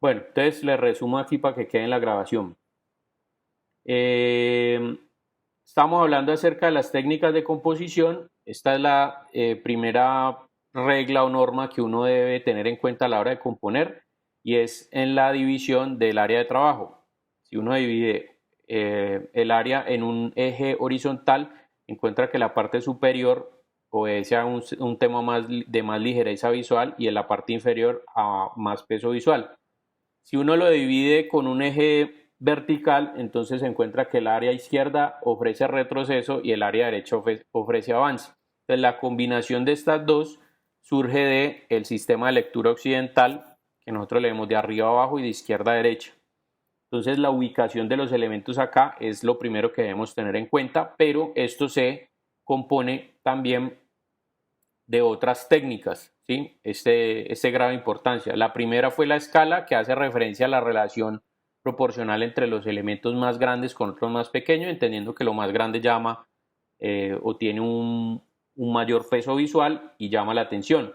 Bueno, entonces les resumo aquí para que quede en la grabación. Eh, Estamos hablando acerca de las técnicas de composición. Esta es la primera regla o norma que uno debe tener en cuenta a la hora de componer y es en la división del área de trabajo. Si uno divide el área en un eje horizontal, encuentra que la parte superior obedece a un tema de más ligereza visual y en la parte inferior a más peso visual. Si uno lo divide con un eje vertical, entonces se encuentra que el área izquierda ofrece retroceso y el área derecha ofrece avance. Entonces la combinación de estas dos surge del sistema de lectura occidental, que nosotros leemos de arriba a abajo y de izquierda a derecha. Entonces la ubicación de los elementos acá es lo primero que debemos tener en cuenta, pero esto se compone también de otras técnicas, ¿sí? Este grado de importancia. La primera fue la escala, que hace referencia a la relación proporcional entre los elementos más grandes con otros más pequeños, entendiendo que lo más grande llama o tiene un mayor peso visual y llama la atención.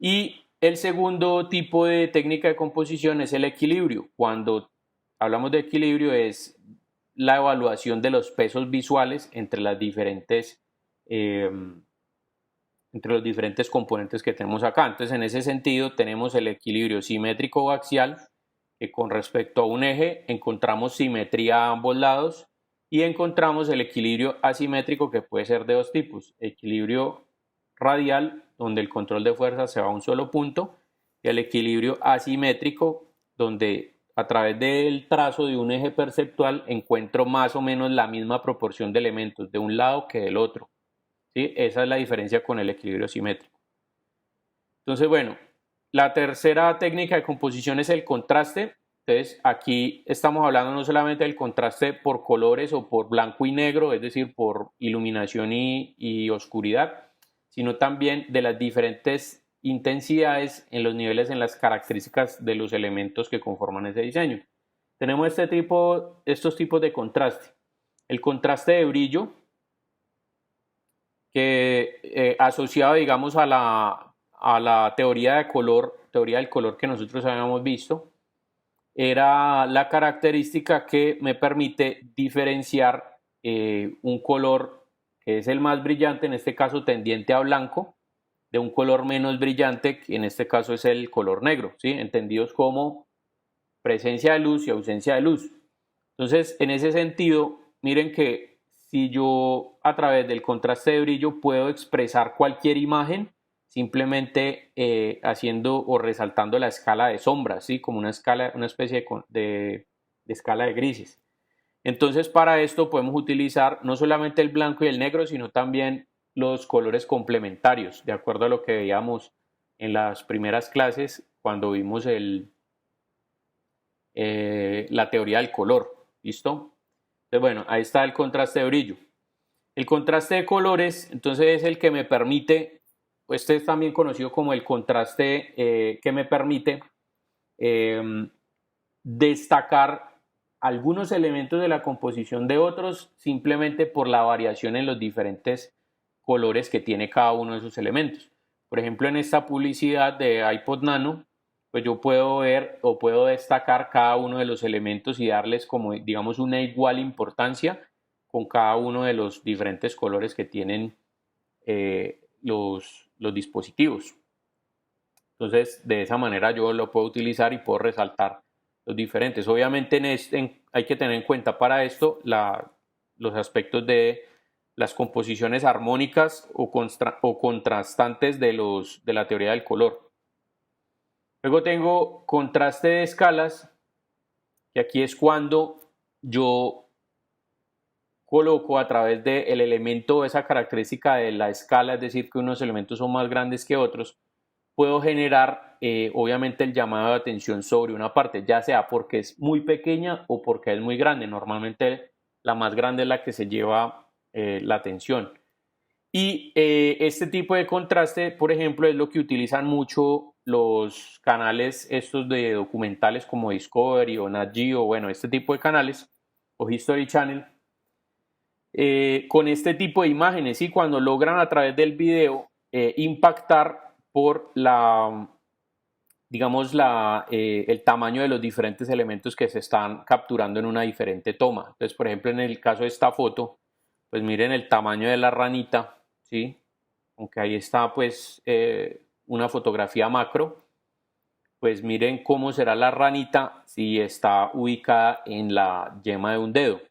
Y el segundo tipo de técnica de composición es el equilibrio. Cuando hablamos de equilibrio es la evaluación de los pesos visuales eh, entre los diferentes componentes que tenemos acá. Entonces, en ese sentido, tenemos el equilibrio simétrico o axial, que con respecto a un eje encontramos simetría a ambos lados, y encontramos el equilibrio asimétrico, que puede ser de dos tipos: equilibrio radial, donde el control de fuerza se va a un solo punto, y el equilibrio asimétrico, donde a través del trazo de un eje perceptual encuentro más o menos la misma proporción de elementos de un lado que del otro. ¿Sí? Esa es la diferencia con el equilibrio simétrico. Entonces, bueno, la tercera técnica de composición es el contraste. Entonces, aquí estamos hablando no solamente del contraste por colores o por blanco y negro, es decir, por iluminación y oscuridad, sino también de las diferentes intensidades en los niveles, en las características de los elementos que conforman ese diseño. Tenemos estos tipos de contraste. El contraste de brillo, que asociado, digamos, a la teoría del color que nosotros habíamos visto, era la característica que me permite diferenciar un color que es el más brillante, en este caso tendiente a blanco, de un color menos brillante, que en este caso es el color negro, ¿sí? Entendidos como presencia de luz y ausencia de luz. Entonces, en ese sentido, miren que si yo a través del contraste de brillo puedo expresar cualquier imagen simplemente haciendo o resaltando la escala de sombras, ¿sí? Como una especie de escala de grises. Entonces, para esto podemos utilizar no solamente el blanco y el negro, sino también los colores complementarios, de acuerdo a lo que veíamos en las primeras clases cuando vimos la teoría del color. ¿Listo? Entonces, bueno, ahí está el contraste de brillo. El contraste de colores, entonces, es el que me permite, este es también conocido como el contraste que me permite eh, destacar algunos elementos de la composición de otros simplemente por la variación en los diferentes colores que tiene cada uno de esos elementos. Por ejemplo, en esta publicidad de iPod Nano, pues yo puedo ver o puedo destacar cada uno de los elementos y darles como, digamos, una igual importancia con cada uno de los diferentes colores que tienen los dispositivos. Entonces, de esa manera yo lo puedo utilizar y puedo resaltar los diferentes. Obviamente hay que tener en cuenta para esto los aspectos de las composiciones armónicas o contrastantes de la teoría del color. Luego tengo contraste de escalas, que aquí es cuando yo coloco a través del elemento, esa característica de la escala, es decir, que unos elementos son más grandes que otros, puedo generar obviamente el llamado de atención sobre una parte, ya sea porque es muy pequeña o porque es muy grande. Normalmente la más grande es la que se lleva la atención. Y este tipo de contraste, por ejemplo, es lo que utilizan mucho los canales estos de documentales como Discovery o Nat Geo, bueno, este tipo de canales, o History Channel, con este tipo de imágenes, y cuando logran a través del video impactar por digamos, el tamaño de los diferentes elementos que se están capturando en una diferente toma. Entonces, por ejemplo, en el caso de esta foto, pues miren el tamaño de la ranita, ¿sí? Aunque ahí está pues una fotografía macro, pues miren cómo será la ranita si está ubicada en la yema de un dedo.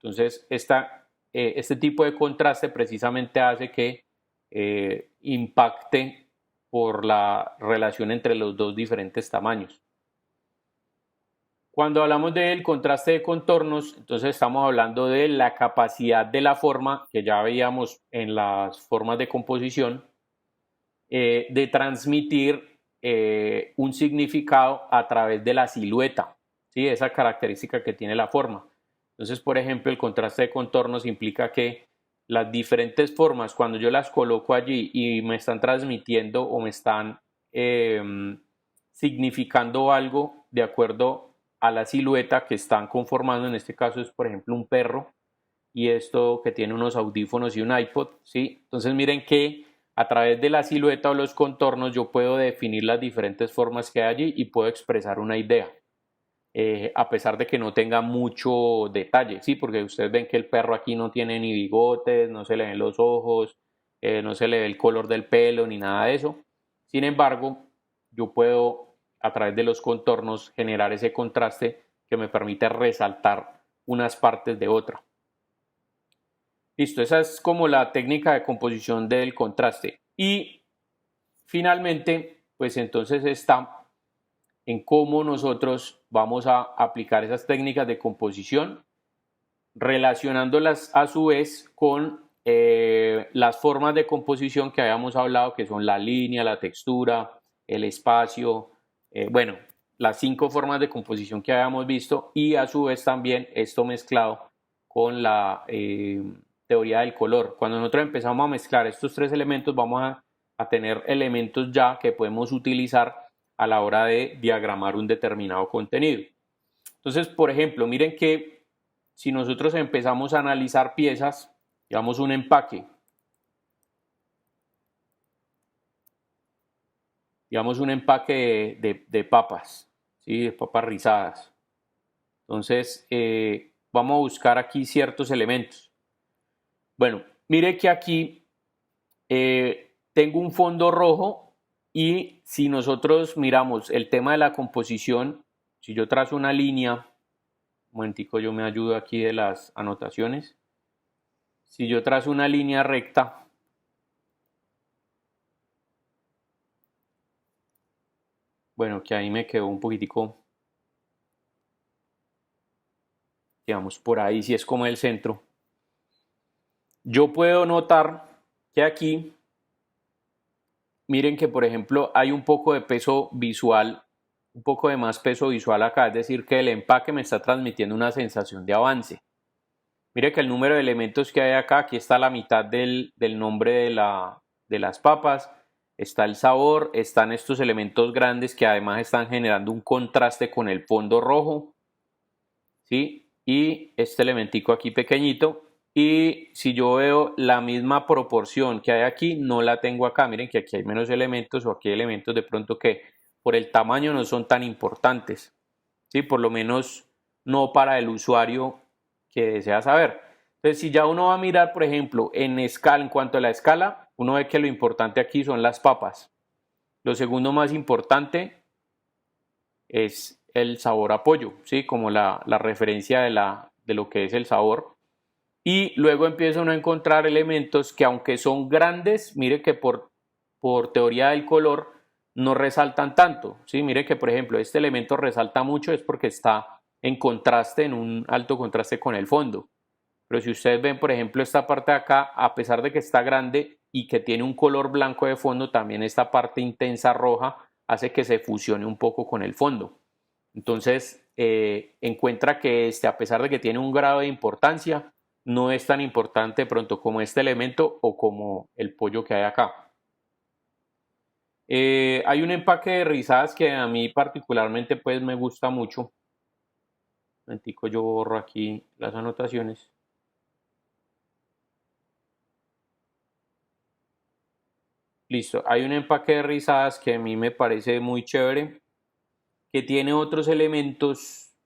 Entonces, este tipo de contraste precisamente hace que impacte por la relación entre los dos diferentes tamaños. Cuando hablamos del contraste de contornos, entonces estamos hablando de la capacidad de la forma, que ya veíamos en las formas de composición, de transmitir un significado a través de la silueta, ¿sí? Esa característica que tiene la forma. Entonces, por ejemplo, el contraste de contornos implica que las diferentes formas, cuando yo las coloco allí y me están transmitiendo o me están significando algo de acuerdo a la silueta que están conformando, en este caso es, por ejemplo, un perro y esto que tiene unos audífonos y un iPod, ¿sí? Entonces miren que a través de la silueta o los contornos yo puedo definir las diferentes formas que hay allí y puedo expresar una idea. A pesar de que no tenga mucho detalle, ¿sí? Porque ustedes ven que el perro aquí no tiene ni bigotes, no se le ven los ojos, no se le ve el color del pelo ni nada de eso. Sin embargo, yo puedo a través de los contornos generar ese contraste que me permite resaltar unas partes de otra. Listo, esa es como la técnica de composición del contraste. Y finalmente, pues entonces está en cómo nosotros vamos a aplicar esas técnicas de composición, relacionándolas a su vez con las formas de composición que habíamos hablado, que son la línea, la textura, el espacio, bueno, las 5 formas de composición que habíamos visto y a su vez también esto mezclado con la teoría del color. Cuando nosotros empezamos a mezclar estos 3 elementos, vamos a tener elementos ya que podemos utilizar a la hora de diagramar un determinado contenido. Entonces, por ejemplo, miren que si nosotros empezamos a analizar piezas, digamos un empaque, digamos un empaque de papas, ¿sí? De papas rizadas. Entonces, vamos a buscar aquí ciertos elementos. Bueno, mire que aquí tengo un fondo rojo y si nosotros miramos el tema de la composición, si yo trazo una línea, un momentico yo me ayudo aquí de las anotaciones, si yo trazo una línea recta, bueno, que ahí me quedó un poquitico, digamos, por ahí si es como el centro, yo puedo notar que aquí, miren que por ejemplo hay un poco de peso visual, un poco de más peso visual acá, es decir, que el empaque me está transmitiendo una sensación de avance. Mire que el número de elementos que hay acá, aquí está la mitad del nombre de las papas, está el sabor, están estos elementos grandes que además están generando un contraste con el fondo rojo, ¿sí? Y este elementico aquí pequeñito, y si yo veo la misma proporción que hay aquí, no la tengo acá, miren que aquí hay menos elementos o aquí hay elementos de pronto que por el tamaño no son tan importantes, ¿sí? Por lo menos no para el usuario que desea saber. Entonces, si ya uno va a mirar, por ejemplo, en escala, en cuanto a la escala, uno ve que lo importante aquí son las papas. Lo segundo más importante es el sabor a pollo, ¿sí? Como la referencia de lo que es el sabor. Y luego empieza uno a encontrar elementos que aunque son grandes, mire que por teoría del color no resaltan tanto, ¿sí? Mire que por ejemplo este elemento resalta mucho es porque está en contraste, en un alto contraste con el fondo. Pero si ustedes ven por ejemplo esta parte de acá, a pesar de que está grande y que tiene un color blanco de fondo, también esta parte intensa roja hace que se fusione un poco con el fondo. Entonces encuentra que a pesar de que tiene un grado de importancia, no es tan importante de pronto como este elemento o como el pollo que hay acá. Hay un empaque de rizadas que a mí particularmente pues me gusta mucho. Un momentico, yo borro aquí las anotaciones. Listo. Hay un empaque de rizadas que a mí me parece muy chévere, que tiene otros elementos,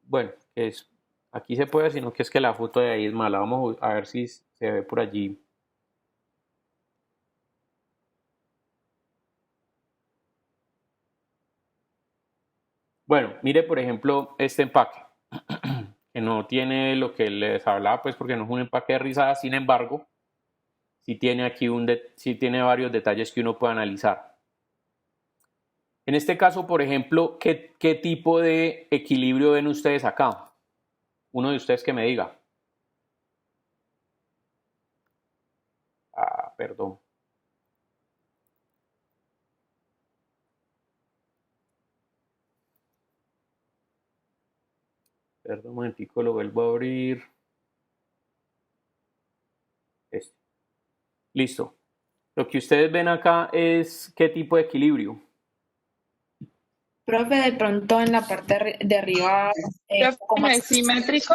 bueno, que es, aquí se puede ver, sino que es que la foto de ahí es mala. Vamos a ver si se ve por allí. Bueno, mire por ejemplo este empaque, que no tiene lo que les hablaba, pues porque no es un empaque de rizadas, sin embargo, sí tiene aquí sí tiene varios detalles que uno puede analizar. En este caso, por ejemplo, ¿qué tipo de equilibrio ven ustedes acá? Uno de ustedes que me diga. Ah, perdón. Perdón un momentico, lo vuelvo a abrir. Este. Listo. Lo que ustedes ven acá es qué tipo de equilibrio. Profe, de pronto en la parte de arriba, un Profe, poco ¿no más. es simétrico?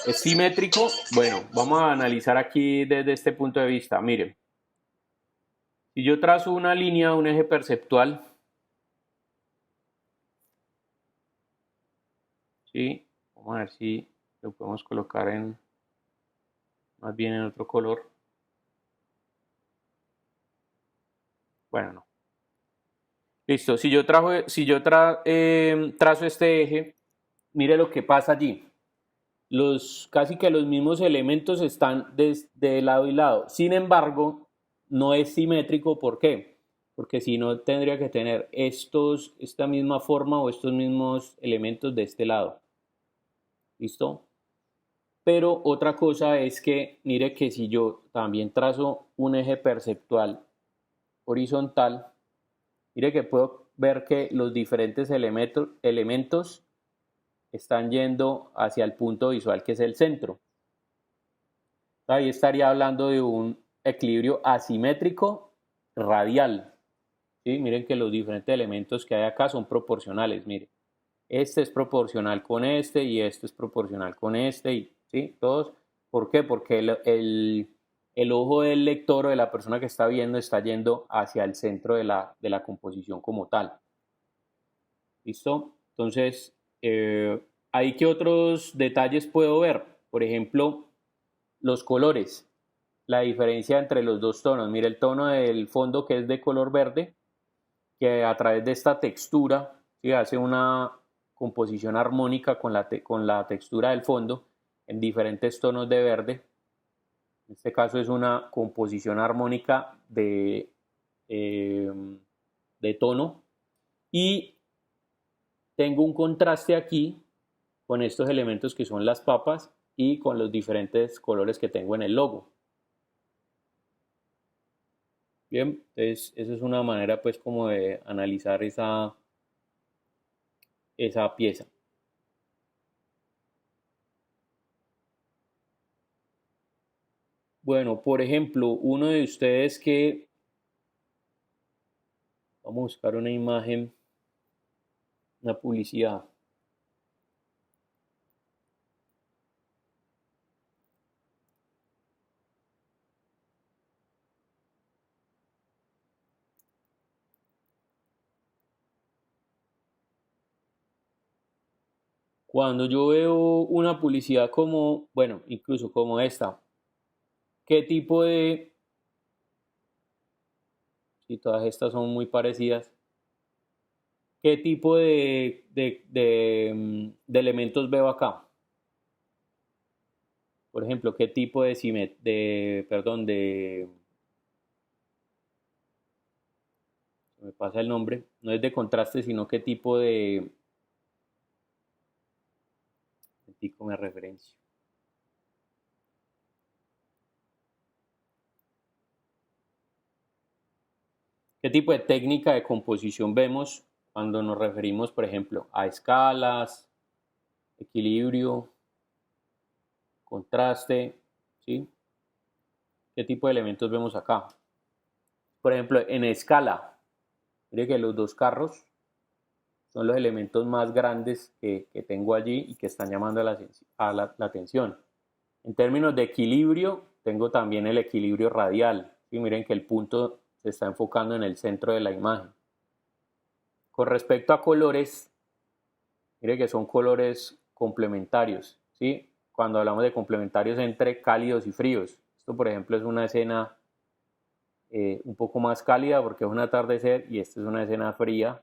¿Es simétrico? Bueno, vamos a analizar aquí desde este punto de vista. Miren, si yo trazo una línea, un eje perceptual, ¿sí? Vamos a ver si lo podemos colocar más bien en otro color. Bueno, no. Listo, trazo este eje, mire lo que pasa allí. Casi que los mismos elementos están de lado y lado. Sin embargo, no es simétrico. ¿Por qué? Porque si no tendría que tener esta misma forma o estos mismos elementos de este lado. ¿Listo? Pero otra cosa es que, mire que si yo también trazo un eje perceptual horizontal, mire que puedo ver que los diferentes elementos están yendo hacia el punto visual que es el centro. Ahí estaría hablando de un equilibrio asimétrico radial. ¿Sí? Miren que los diferentes elementos que hay acá son proporcionales. Miren, este es proporcional con este y este es proporcional con este. Y, ¿sí? Todos. ¿Por qué? Porque el ojo del lector o de la persona que está viendo está yendo hacia el centro de la composición como tal. ¿Listo? Entonces, ¿ahí qué otros detalles puedo ver? Por ejemplo, los colores, la diferencia entre los dos tonos. Mire el tono del fondo que es de color verde, que a través de esta textura, ¿sí? Hace una composición armónica con la textura del fondo en diferentes tonos de verde. En este caso es una composición armónica de tono. Y tengo un contraste aquí con estos elementos que son las papas y con los diferentes colores que tengo en el logo. Bien, entonces esa es una manera pues como de analizar esa pieza. Bueno, por ejemplo, uno de ustedes que, vamos a buscar una imagen, una publicidad. Cuando yo veo una publicidad como, bueno, incluso como esta, ¿qué tipo de, si todas estas son muy parecidas, qué tipo de elementos veo acá? Por ejemplo, ¿qué tipo perdón, me pasa el nombre, no es de contraste, sino qué tipo me referencio. ¿Qué tipo de técnica de composición vemos cuando nos referimos, por ejemplo, a escalas, equilibrio, contraste? ¿Sí? ¿Qué tipo de elementos vemos acá? Por ejemplo, en escala, mire que los dos carros son los elementos más grandes que tengo allí y que están llamando la atención. En términos de equilibrio, tengo también el equilibrio radial, Y miren que el punto se está enfocando en el centro de la imagen. Con respecto a colores, miren que son colores complementarios, ¿sí? Cuando hablamos de complementarios entre cálidos y fríos. Esto, por ejemplo, es una escena un poco más cálida porque es un atardecer y esta es una escena fría,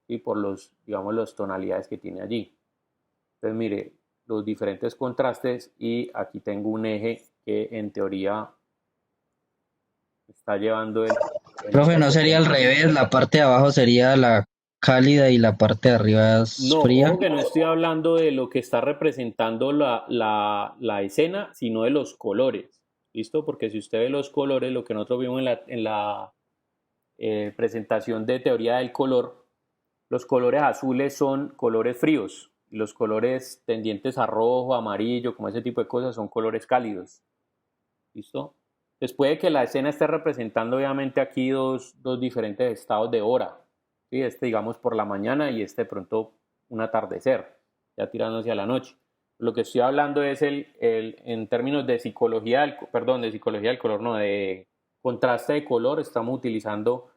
¿sí? Por los, digamos, las tonalidades que tiene allí. Entonces, mire, los diferentes contrastes y aquí tengo un eje que en teoría está llevando el Profe, ¿no sería al revés? La parte de abajo sería la cálida y la parte de arriba es No, fría. ojo que no estoy hablando de lo que está representando la escena, sino de los colores. ¿Listo? Porque si usted ve los colores, lo que nosotros vimos en la presentación de teoría del color, los colores azules son colores fríos y los colores tendientes a rojo, amarillo, como ese tipo de cosas, son colores cálidos. ¿Listo? Entonces puede que la escena esté representando obviamente aquí dos diferentes estados de hora. ¿Sí? Este digamos por la mañana y este de pronto un atardecer, ya tirando hacia la noche. Lo que estoy hablando es en términos de psicología, de psicología del color, no, de contraste de color, estamos utilizando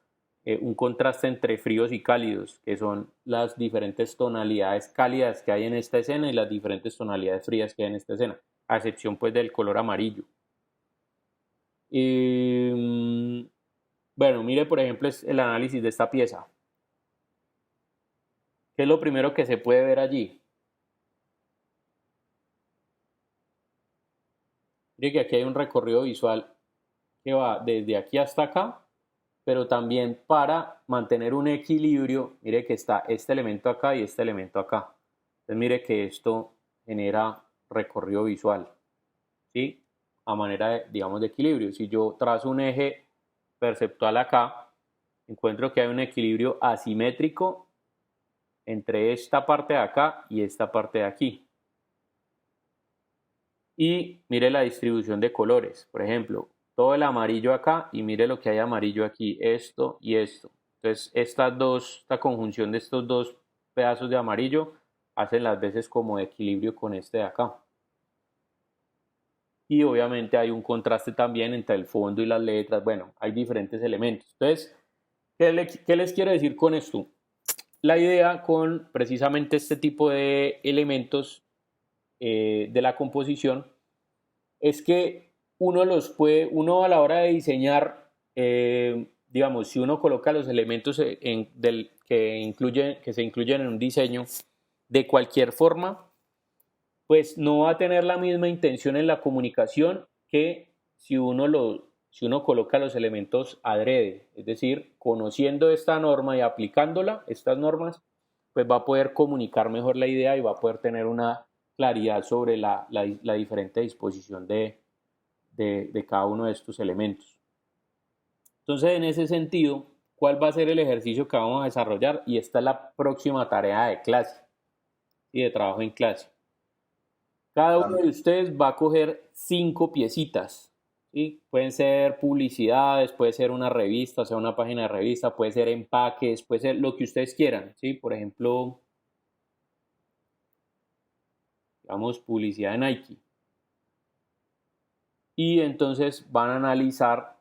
un contraste entre fríos y cálidos, que son las diferentes tonalidades cálidas que hay en esta escena y las diferentes tonalidades frías que hay en esta escena, a excepción pues del color amarillo. Bueno, mire por ejemplo el análisis de esta pieza. ¿Qué es lo primero que se puede ver allí? Mire que aquí hay un recorrido visual que va desde aquí hasta acá, pero también para mantener un equilibrio, mire que está este elemento acá y este elemento acá. Entonces mire que esto genera recorrido visual, ¿sí? A manera de, digamos, de equilibrio. Si yo trazo un eje perceptual acá, encuentro que hay un equilibrio asimétrico entre esta parte de acá y esta parte de aquí. Y mire la distribución de colores, por ejemplo, todo el amarillo acá y mire lo que hay amarillo aquí, esto y esto. Entonces, esta conjunción de estos dos pedazos de amarillo hacen las veces como de equilibrio con este de acá. Y obviamente hay un contraste también entre el fondo y las letras. Bueno, hay diferentes elementos. Entonces, ¿qué les quiero decir con esto? La idea con precisamente este tipo de elementos de la composición es que uno a la hora de diseñar, digamos, si uno coloca los elementos que se incluyen en un diseño de cualquier forma, pues no va a tener la misma intención en la comunicación que si uno coloca los elementos adrede, es decir, conociendo esta norma y aplicándola, estas normas, pues va a poder comunicar mejor la idea y va a poder tener una claridad sobre la diferente disposición de cada uno de estos elementos. Entonces, en ese sentido, ¿cuál va a ser el ejercicio que vamos a desarrollar? Y esta es la próxima tarea de clase y de trabajo en clase. Cada uno de ustedes va a coger 5 piecitas, ¿sí? Pueden ser publicidades, puede ser una revista, o sea, una página de revista, puede ser empaques, puede ser lo que ustedes quieran, ¿sí? Por ejemplo, digamos, publicidad de Nike. Y entonces van a analizar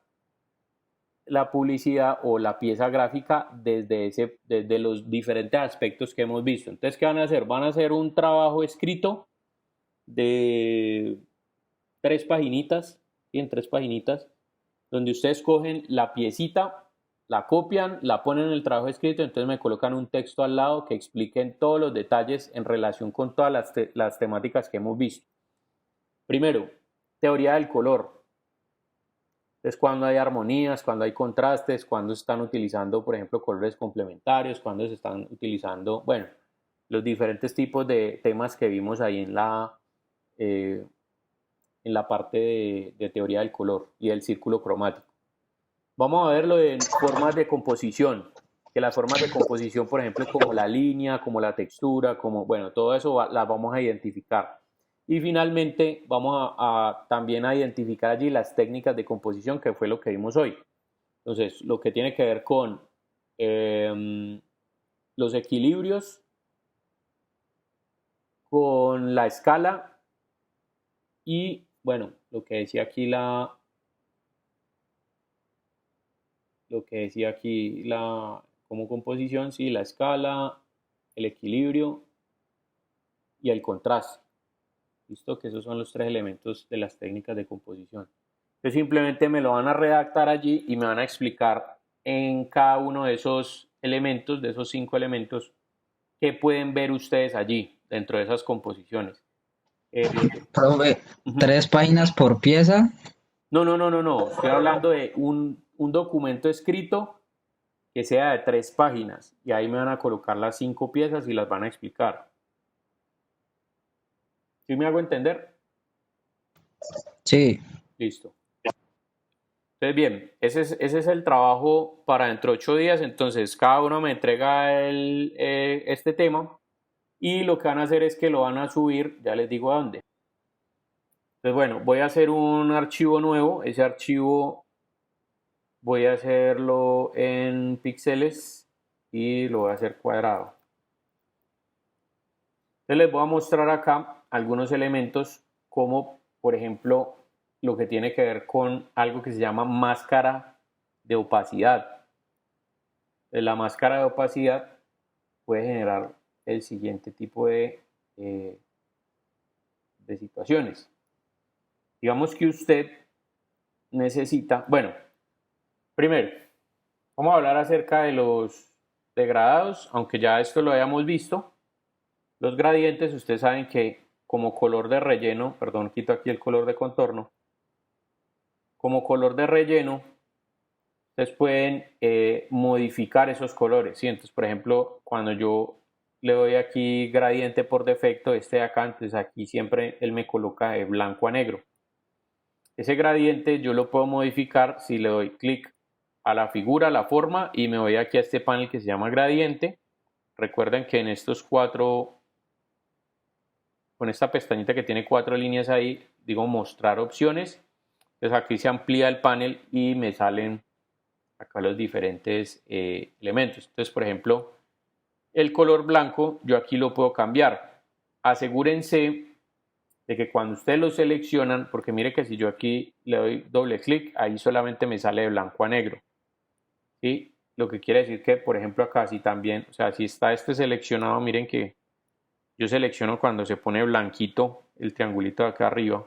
la publicidad o la pieza gráfica desde los diferentes aspectos que hemos visto. Entonces, ¿qué van a hacer? Van a hacer un trabajo escrito de 3 paginitas, ¿sí? En 3 paginitas, donde ustedes cogen la piecita, la copian, la ponen en el trabajo escrito, entonces me colocan un texto al lado que expliquen todos los detalles en relación con todas las temáticas que hemos visto. Primero, teoría del color. Entonces, cuando hay armonías, cuando hay contrastes, cuando se están utilizando, por ejemplo, colores complementarios, cuando se están utilizando, bueno, los diferentes tipos de temas que vimos ahí en la parte de teoría del color y del círculo cromático. Vamos a verlo en formas de composición, que las formas de composición, por ejemplo, como la línea, como la textura, como, bueno, todo eso las vamos a identificar. Y finalmente vamos también a identificar allí las técnicas de composición, que fue lo que vimos hoy. Entonces, lo que tiene que ver con los equilibrios, con la escala y, bueno, lo que decía aquí lo que decía aquí como composición, sí, la escala, el equilibrio y el contraste. ¿Listo? Que esos son los tres elementos de las técnicas de composición. Entonces simplemente me lo van a redactar allí y me van a explicar en cada uno de esos elementos, de esos 5 elementos, qué pueden ver ustedes allí dentro de esas composiciones. Profe, Ujú. 3 páginas por pieza. No, no, no, no, no. Estoy hablando de un documento escrito que sea de 3 páginas y ahí me van a colocar las 5 piezas y las van a explicar. ¿Sí me hago entender? Sí, Listo. Entonces, bien, ese es el trabajo para dentro de 8 días. Entonces, cada uno me entrega este tema y lo que van a hacer es que lo van a subir, ya les digo a dónde. Entonces, bueno, voy a hacer un archivo nuevo. Ese archivo voy a hacerlo en píxeles y lo voy a hacer cuadrado. Entonces, les voy a mostrar acá algunos elementos como, por ejemplo, lo que tiene que ver con algo que se llama máscara de opacidad. La máscara de opacidad puede generar el siguiente tipo eh, de situaciones. Digamos que usted necesita, bueno, primero, vamos a hablar acerca de los degradados, aunque ya esto lo hayamos visto. Los gradientes, ustedes saben que como color de relleno, perdón, quito aquí el color de contorno, como color de relleno, ustedes pueden modificar esos colores, ¿sí? Entonces, por ejemplo, cuando yo le doy aquí gradiente por defecto, este de acá, entonces aquí siempre él me coloca de blanco a negro. Ese gradiente yo lo puedo modificar si le doy clic a la figura, a la forma, y me voy aquí a este panel que se llama gradiente. Recuerden que en estos 4, con esta pestañita que tiene 4 líneas ahí, digo mostrar opciones. Entonces aquí se amplía el panel y me salen acá los diferentes elementos. Entonces, por ejemplo, el color blanco yo aquí lo puedo cambiar. Asegúrense de que cuando ustedes lo seleccionan, porque mire que si yo aquí le doy doble clic, ahí solamente me sale de blanco a negro. ¿Sí? Lo que quiere decir que, por ejemplo, acá si también, o sea, si está este seleccionado, miren que yo selecciono cuando se pone blanquito el triangulito de acá arriba.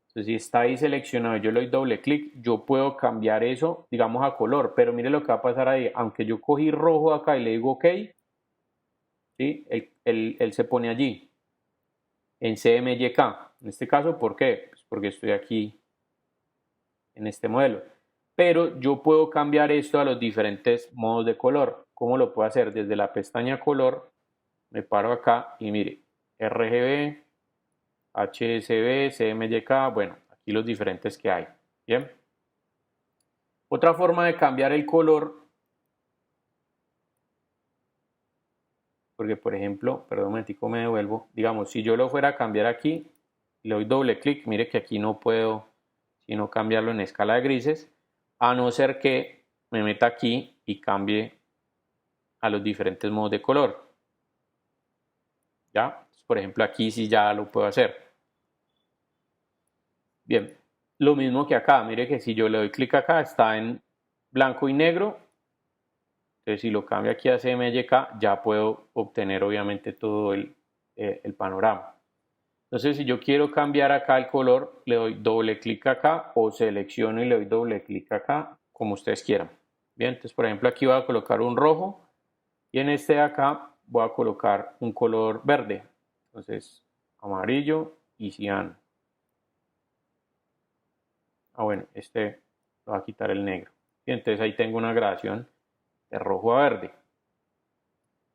Entonces, si está ahí seleccionado y yo le doy doble clic, yo puedo cambiar eso, digamos, a color. Pero mire lo que va a pasar ahí. Aunque yo cogí rojo acá y le digo OK, ¿sí? Él se pone allí, en CMYK. En este caso, ¿por qué? Pues porque estoy aquí en este modelo. Pero yo puedo cambiar esto a los diferentes modos de color. ¿Cómo lo puedo hacer? Desde la pestaña color, me paro acá y mire, RGB, HSB, CMYK, bueno, aquí los diferentes que hay. Bien. Otra forma de cambiar el color, porque por ejemplo, perdón un momentico, me devuelvo, digamos, si yo lo fuera a cambiar aquí, le doy doble clic, mire que aquí no puedo sino cambiarlo en escala de grises, a no ser que me meta aquí y cambie a los diferentes modos de color. ¿Ya? Por ejemplo, aquí sí ya lo puedo hacer. Bien, lo mismo que acá, mire que si yo le doy clic acá, está en blanco y negro. Entonces, si lo cambio aquí a CMYK, ya puedo obtener obviamente todo el panorama. Entonces, si yo quiero cambiar acá el color, le doy doble clic acá o selecciono y le doy doble clic acá, como ustedes quieran. Bien, entonces, por ejemplo, aquí voy a colocar un rojo y en este de acá voy a colocar un color verde. Entonces, amarillo y ciano. Ah, bueno, este lo va a quitar el negro. Y entonces ahí tengo una gradación de rojo a verde.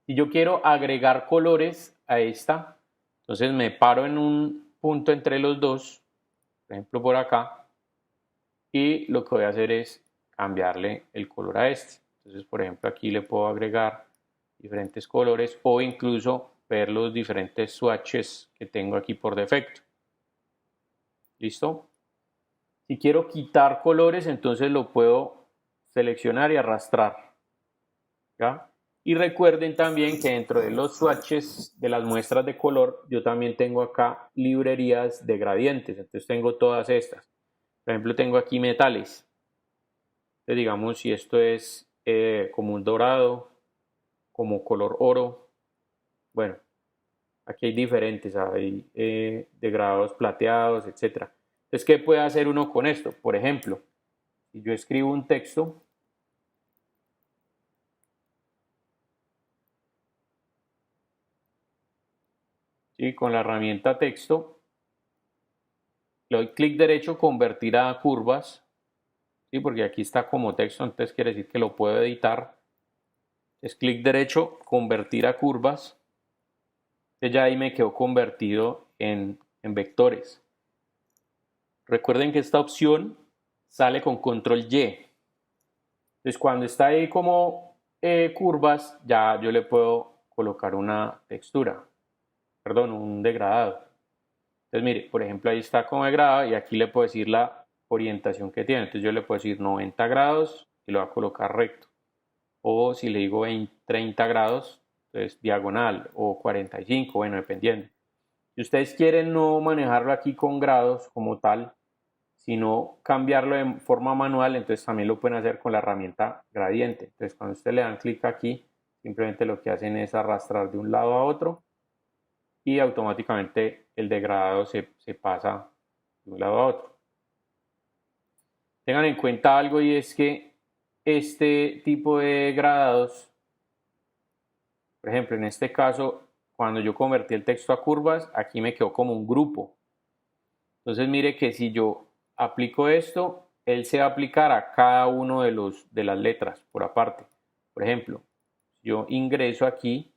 Si yo quiero agregar colores a esta, entonces me paro en un punto entre los dos, por ejemplo por acá, y lo que voy a hacer es cambiarle el color a este. Entonces, por ejemplo, aquí le puedo agregar diferentes colores o incluso ver los diferentes swatches que tengo aquí por defecto. ¿Listo? Si quiero quitar colores, entonces lo puedo seleccionar y arrastrar. ¿Ya? Y recuerden también que dentro de los swatches de las muestras de color, yo también tengo acá librerías de gradientes. Entonces tengo todas estas. Por ejemplo, tengo aquí metales. Entonces, digamos, si esto es como un dorado, como color oro, bueno, aquí hay diferentes, hay degradados plateados, etc. Entonces, ¿qué puede hacer uno con esto? Por ejemplo, si yo escribo un texto, ¿sí? Con la herramienta texto, le doy clic derecho, convertir a curvas, ¿sí? Porque aquí está como texto, entonces quiere decir que lo puedo editar. Es clic derecho, convertir a curvas. Entonces ya ahí me quedó convertido en vectores. Recuerden que esta opción sale con control Y. Entonces cuando está ahí como curvas, ya yo le puedo colocar una textura, perdón, un degradado. Entonces mire, por ejemplo ahí está como degradado y aquí le puedo decir la orientación que tiene. Entonces yo le puedo decir 90 grados y lo voy a colocar recto. O si le digo 30 grados, entonces diagonal o 45, bueno, dependiendo. Si ustedes quieren no manejarlo aquí con grados como tal, sino cambiarlo de forma manual, entonces también lo pueden hacer con la herramienta gradiente. Entonces cuando ustedes le dan clic aquí, simplemente lo que hacen es arrastrar de un lado a otro y automáticamente el degradado se pasa de un lado a otro. Tengan en cuenta algo y es que este tipo de gradados, por ejemplo, en este caso, cuando yo convertí el texto a curvas, aquí me quedó como un grupo. Entonces mire que si yo aplico esto, él se va a aplicar a cada uno de las letras por aparte. Por ejemplo, yo ingreso aquí,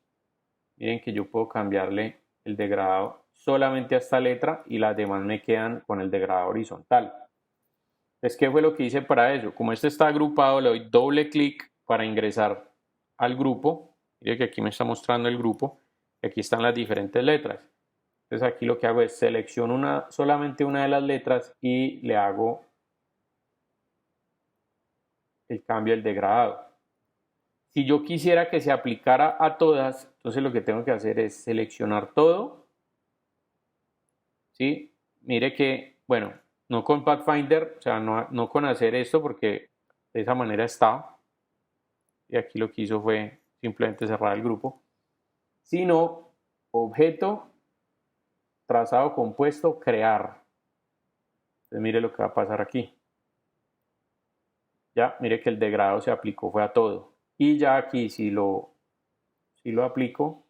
miren que yo puedo cambiarle el degradado solamente a esta letra y las demás me quedan con el degradado horizontal. Entonces, ¿qué fue lo que hice para eso? Como este está agrupado, le doy doble clic para ingresar al grupo. Mire que aquí me está mostrando el grupo. Y aquí están las diferentes letras. Entonces aquí lo que hago es selecciono solamente una de las letras y le hago el cambio del degradado. Si yo quisiera que se aplicara a todas, entonces lo que tengo que hacer es seleccionar todo. ¿Sí? Mire que, bueno, no con Pathfinder, o sea, no con hacer esto porque de esa manera está. Y aquí lo que hizo fue simplemente cerrar el grupo. Sino objeto, trazado compuesto, crear. Entonces mire lo que va a pasar aquí. Ya, mire que el degradado se aplicó, fue a todo. Y ya aquí si lo aplico,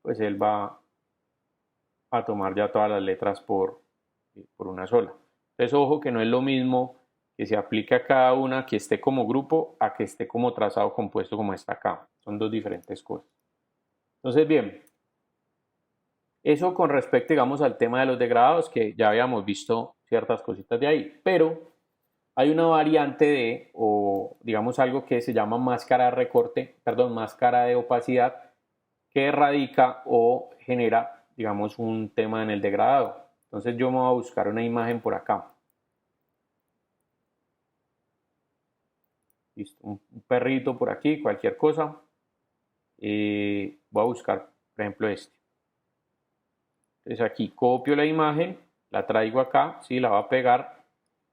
pues él va a tomar ya todas las letras por una sola. Entonces, ojo que no es lo mismo que se aplique a cada una, que esté como grupo, a que esté como trazado compuesto como está acá. Son dos diferentes cosas. Entonces, bien, eso con respecto, digamos, al tema de los degradados, que ya habíamos visto ciertas cositas de ahí, pero hay una variante o digamos algo que se llama máscara de recorte, perdón, máscara de opacidad, que erradica o genera, digamos, un tema en el degradado. Entonces yo me voy a buscar una imagen por acá. Listo, un perrito por aquí, cualquier cosa. Voy a buscar, por ejemplo, este. Entonces aquí copio la imagen, la traigo acá, ¿sí? La voy a pegar.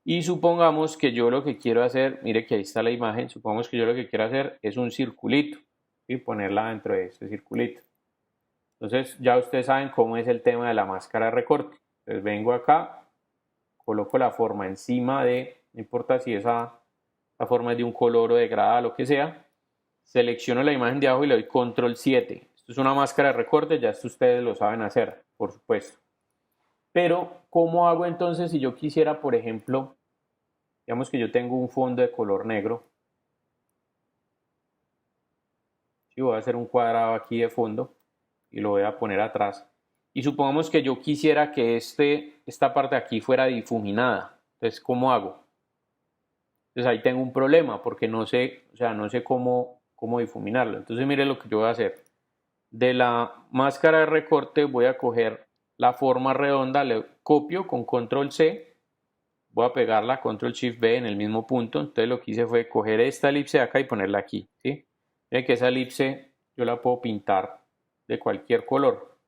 Y supongamos que yo lo que quiero hacer, mire que ahí está la imagen, supongamos que yo lo que quiero hacer es un circulito y ponerla dentro de este circulito. Entonces ya ustedes saben cómo es el tema de la máscara de recorte. Entonces vengo acá, coloco la forma encima no importa si la forma es de un color o de grada, lo que sea, selecciono la imagen de abajo y le doy control 7. Esto es una máscara de recorte, ya esto ustedes lo saben hacer, por supuesto. Pero, ¿cómo hago entonces si yo quisiera, por ejemplo, digamos que yo tengo un fondo de color negro? Sí, voy a hacer un cuadrado aquí de fondo y lo voy a poner atrás. Y supongamos que yo quisiera que esta parte de aquí fuera difuminada. Entonces, ¿cómo hago? Entonces ahí tengo un problema porque no sé, o sea, no sé cómo difuminarlo. Entonces mire lo que yo voy a hacer. De la máscara de recorte voy a coger la forma redonda, le copio con control C, voy a pegarla control shift B en el mismo punto. Entonces lo que hice fue coger esta elipse de acá y ponerla aquí, ¿sí? Miren que esa elipse yo la puedo pintar de cualquier color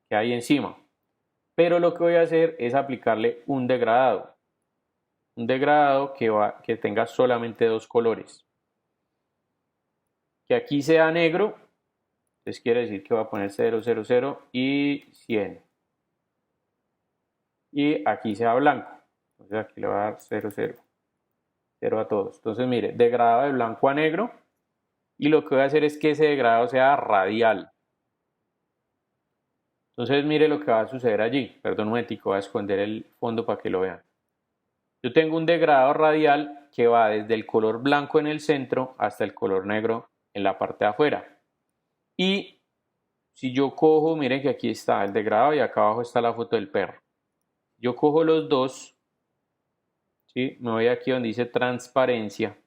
que hay encima. Pero lo que voy a hacer es aplicarle un degradado. un degradado que tenga solamente dos colores. Que aquí sea negro, entonces quiere decir que va a poner 0, 0, 0 y 100. Y aquí sea blanco, entonces aquí le voy a dar 0, 0. 0 a todos. Entonces mire, degradado de blanco a negro. Y lo que voy a hacer es que ese degradado sea radial. Entonces mire lo que va a suceder allí. Perdón un momentico, voy a esconder el fondo para que lo vean. Yo tengo un degradado radial que va desde el color blanco en el centro hasta el color negro en la parte de afuera. Y si yo cojo, miren que aquí está el degradado y acá abajo está la foto del perro. Yo cojo los dos, ¿sí? Me voy aquí donde dice transparencia,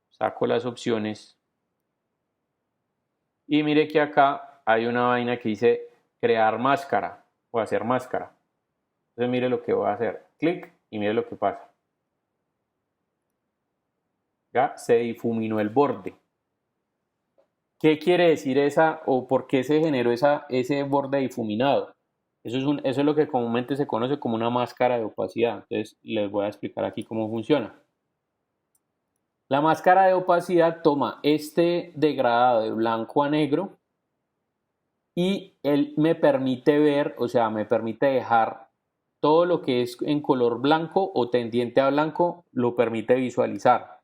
saco las opciones y mire que acá hay una vaina que dice crear máscara o hacer máscara. Entonces mire lo que voy a hacer, clic y mire lo que pasa. Ya se difuminó el borde. ¿Qué quiere decir esa o por qué se generó ese borde difuminado? Eso es lo que comúnmente se conoce como una máscara de opacidad. Entonces les voy a explicar aquí cómo funciona. La máscara de opacidad toma este degradado de blanco a negro y él me permite ver, o sea, me permite dejar todo lo que es en color blanco o tendiente a blanco, lo permite visualizar.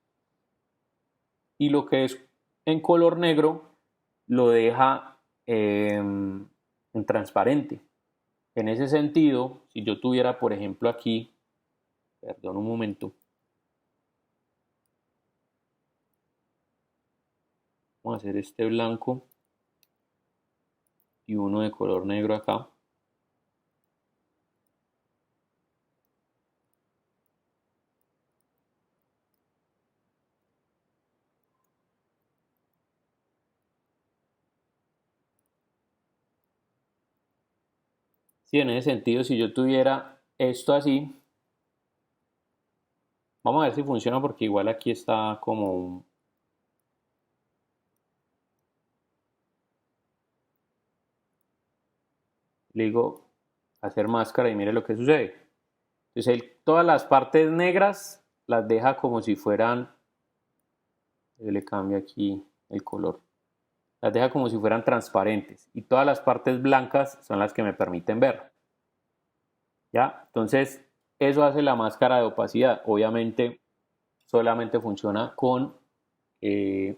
Y lo que es en color negro lo deja en transparente. En ese sentido, si yo tuviera, por ejemplo, aquí, perdón un momento, vamos a hacer este blanco y uno de color negro acá. Sí, en ese sentido, si yo tuviera esto así, vamos a ver si funciona porque igual aquí está como un... Le digo hacer máscara y mire lo que sucede. Entonces él, todas las partes negras las deja como si fueran, le cambia aquí el color, las deja como si fueran transparentes y todas las partes blancas son las que me permiten ver. ¿Ya? Entonces eso hace la máscara de opacidad. Obviamente solamente funciona con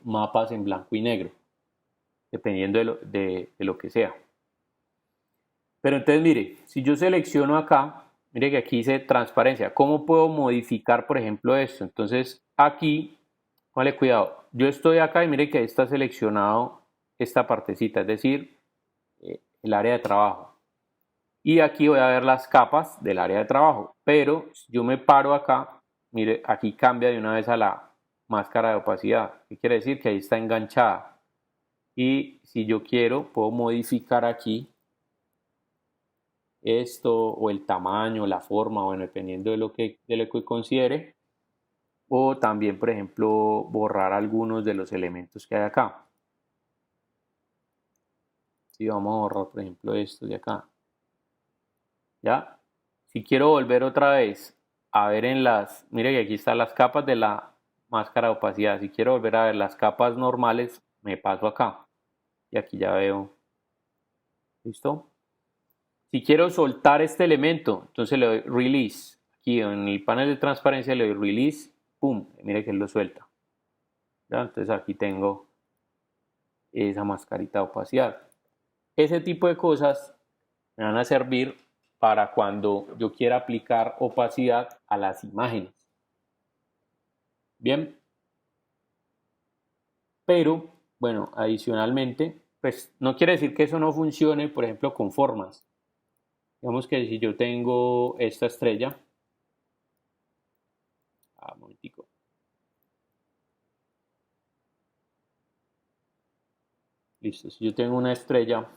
mapas en blanco y negro, dependiendo de lo que sea. Pero entonces mire, si yo selecciono acá, mire que aquí dice transparencia. ¿Cómo puedo modificar, por ejemplo, esto? Entonces aquí, vale, cuidado. Yo estoy acá y mire que ahí está seleccionado esta partecita, es decir, el área de trabajo. Y aquí voy a ver las capas del área de trabajo. Pero si yo me paro acá, mire, aquí cambia de una vez a la máscara de opacidad. ¿Qué quiere decir? Que ahí está enganchada. Y si yo quiero, puedo modificar aquí esto o el tamaño, la forma, bueno, dependiendo de lo que considere. O también, por ejemplo, borrar algunos de los elementos que hay acá. Si vamos a borrar, por ejemplo, esto de acá. ¿Ya? Si quiero volver otra vez a ver mire que aquí están las capas de la máscara de opacidad. Si quiero volver a ver las capas normales, me paso acá. Y aquí ya veo. ¿Listo? Si quiero soltar este elemento, entonces le doy release. Aquí en el panel de transparencia le doy release, pum, mire que él lo suelta. ¿Ya? Entonces aquí tengo esa mascarita de opacidad. Ese tipo de cosas me van a servir para cuando yo quiera aplicar opacidad a las imágenes. Bien, pero bueno, adicionalmente, pues no quiere decir que eso no funcione, por ejemplo, con formas. Digamos que si yo tengo esta estrella, un momentico. Listo, si yo tengo una estrella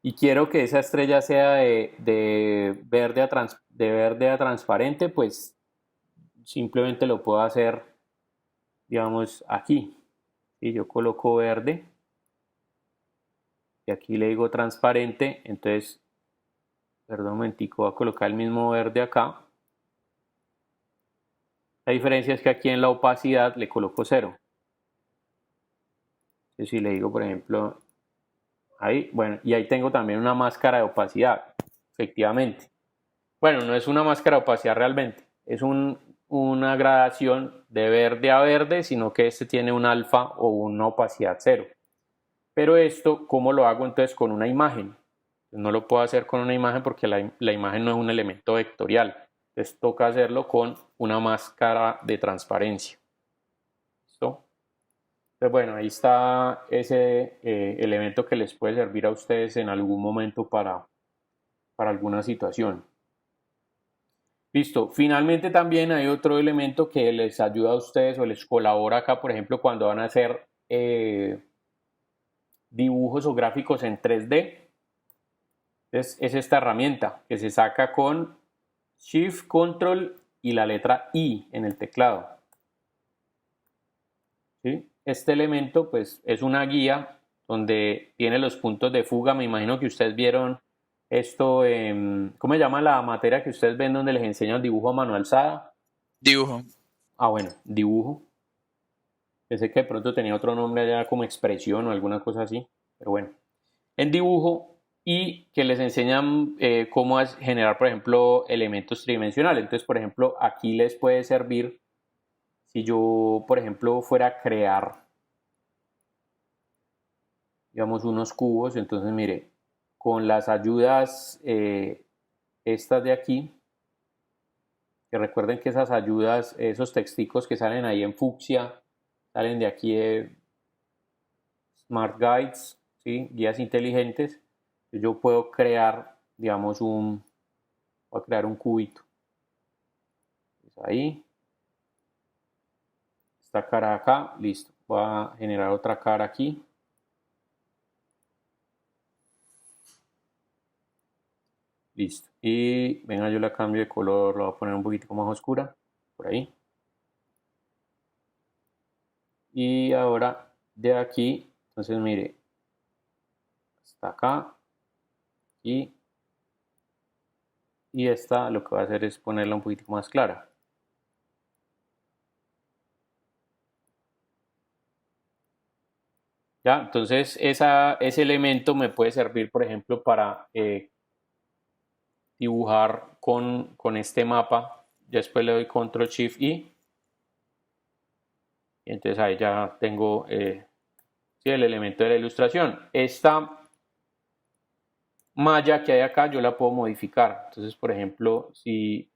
y quiero que esa estrella sea de verde a transparente, pues simplemente lo puedo hacer, digamos, aquí. Y yo coloco verde y aquí le digo transparente, entonces Perdón un momentico, voy a colocar el mismo verde acá. La diferencia es que aquí en la opacidad le coloco 0. Entonces, si le digo, por ejemplo, ahí, bueno, y ahí tengo también una máscara de opacidad, efectivamente. Bueno, no es una máscara de opacidad realmente, es una gradación de verde a verde, sino que este tiene un alfa o una opacidad 0. Pero esto, ¿cómo lo hago entonces con una imagen? No lo puedo hacer con una imagen porque la imagen no es un elemento vectorial. Entonces toca hacerlo con una máscara de transparencia. ¿Listo? Entonces, bueno, ahí está ese elemento que les puede servir a ustedes en algún momento para alguna situación. Listo. Finalmente también hay otro elemento que les ayuda a ustedes o les colabora acá, por ejemplo, cuando van a hacer dibujos o gráficos en 3D. Entonces, es esta herramienta que se saca con Shift, Control y la letra I en el teclado. ¿Sí? Este elemento pues es una guía donde tiene los puntos de fuga. Me imagino que ustedes vieron esto, ¿cómo se llama la materia que ustedes ven donde les enseñan dibujo a mano alzada? Dibujo. Ah, bueno, dibujo. Pensé que de pronto tenía otro nombre allá como expresión o alguna cosa así, pero bueno. En dibujo y que les enseñan cómo generar, por ejemplo, elementos tridimensionales. Entonces, por ejemplo, aquí les puede servir si yo, por ejemplo, fuera a crear, digamos, unos cubos. Entonces, mire, con las ayudas estas de aquí, que recuerden que esas ayudas, esos texticos que salen ahí en fucsia, salen de aquí de Smart Guides, ¿sí? Guías inteligentes. Yo puedo crear, digamos, voy a crear un cubito. Pues ahí, esta cara acá, listo. Voy a generar otra cara aquí. Listo. Y venga, yo la cambio de color, lo voy a poner un poquito más oscura, por ahí. Y ahora de aquí, entonces mire, hasta acá, y esta lo que va a hacer es ponerla un poquito más clara. Ya, entonces ese elemento me puede servir, por ejemplo, para dibujar con este mapa. Después le doy Control Shift I. Y entonces ahí ya tengo sí, el elemento de la ilustración. Esta malla que hay acá yo la puedo modificar. Entonces, por ejemplo, si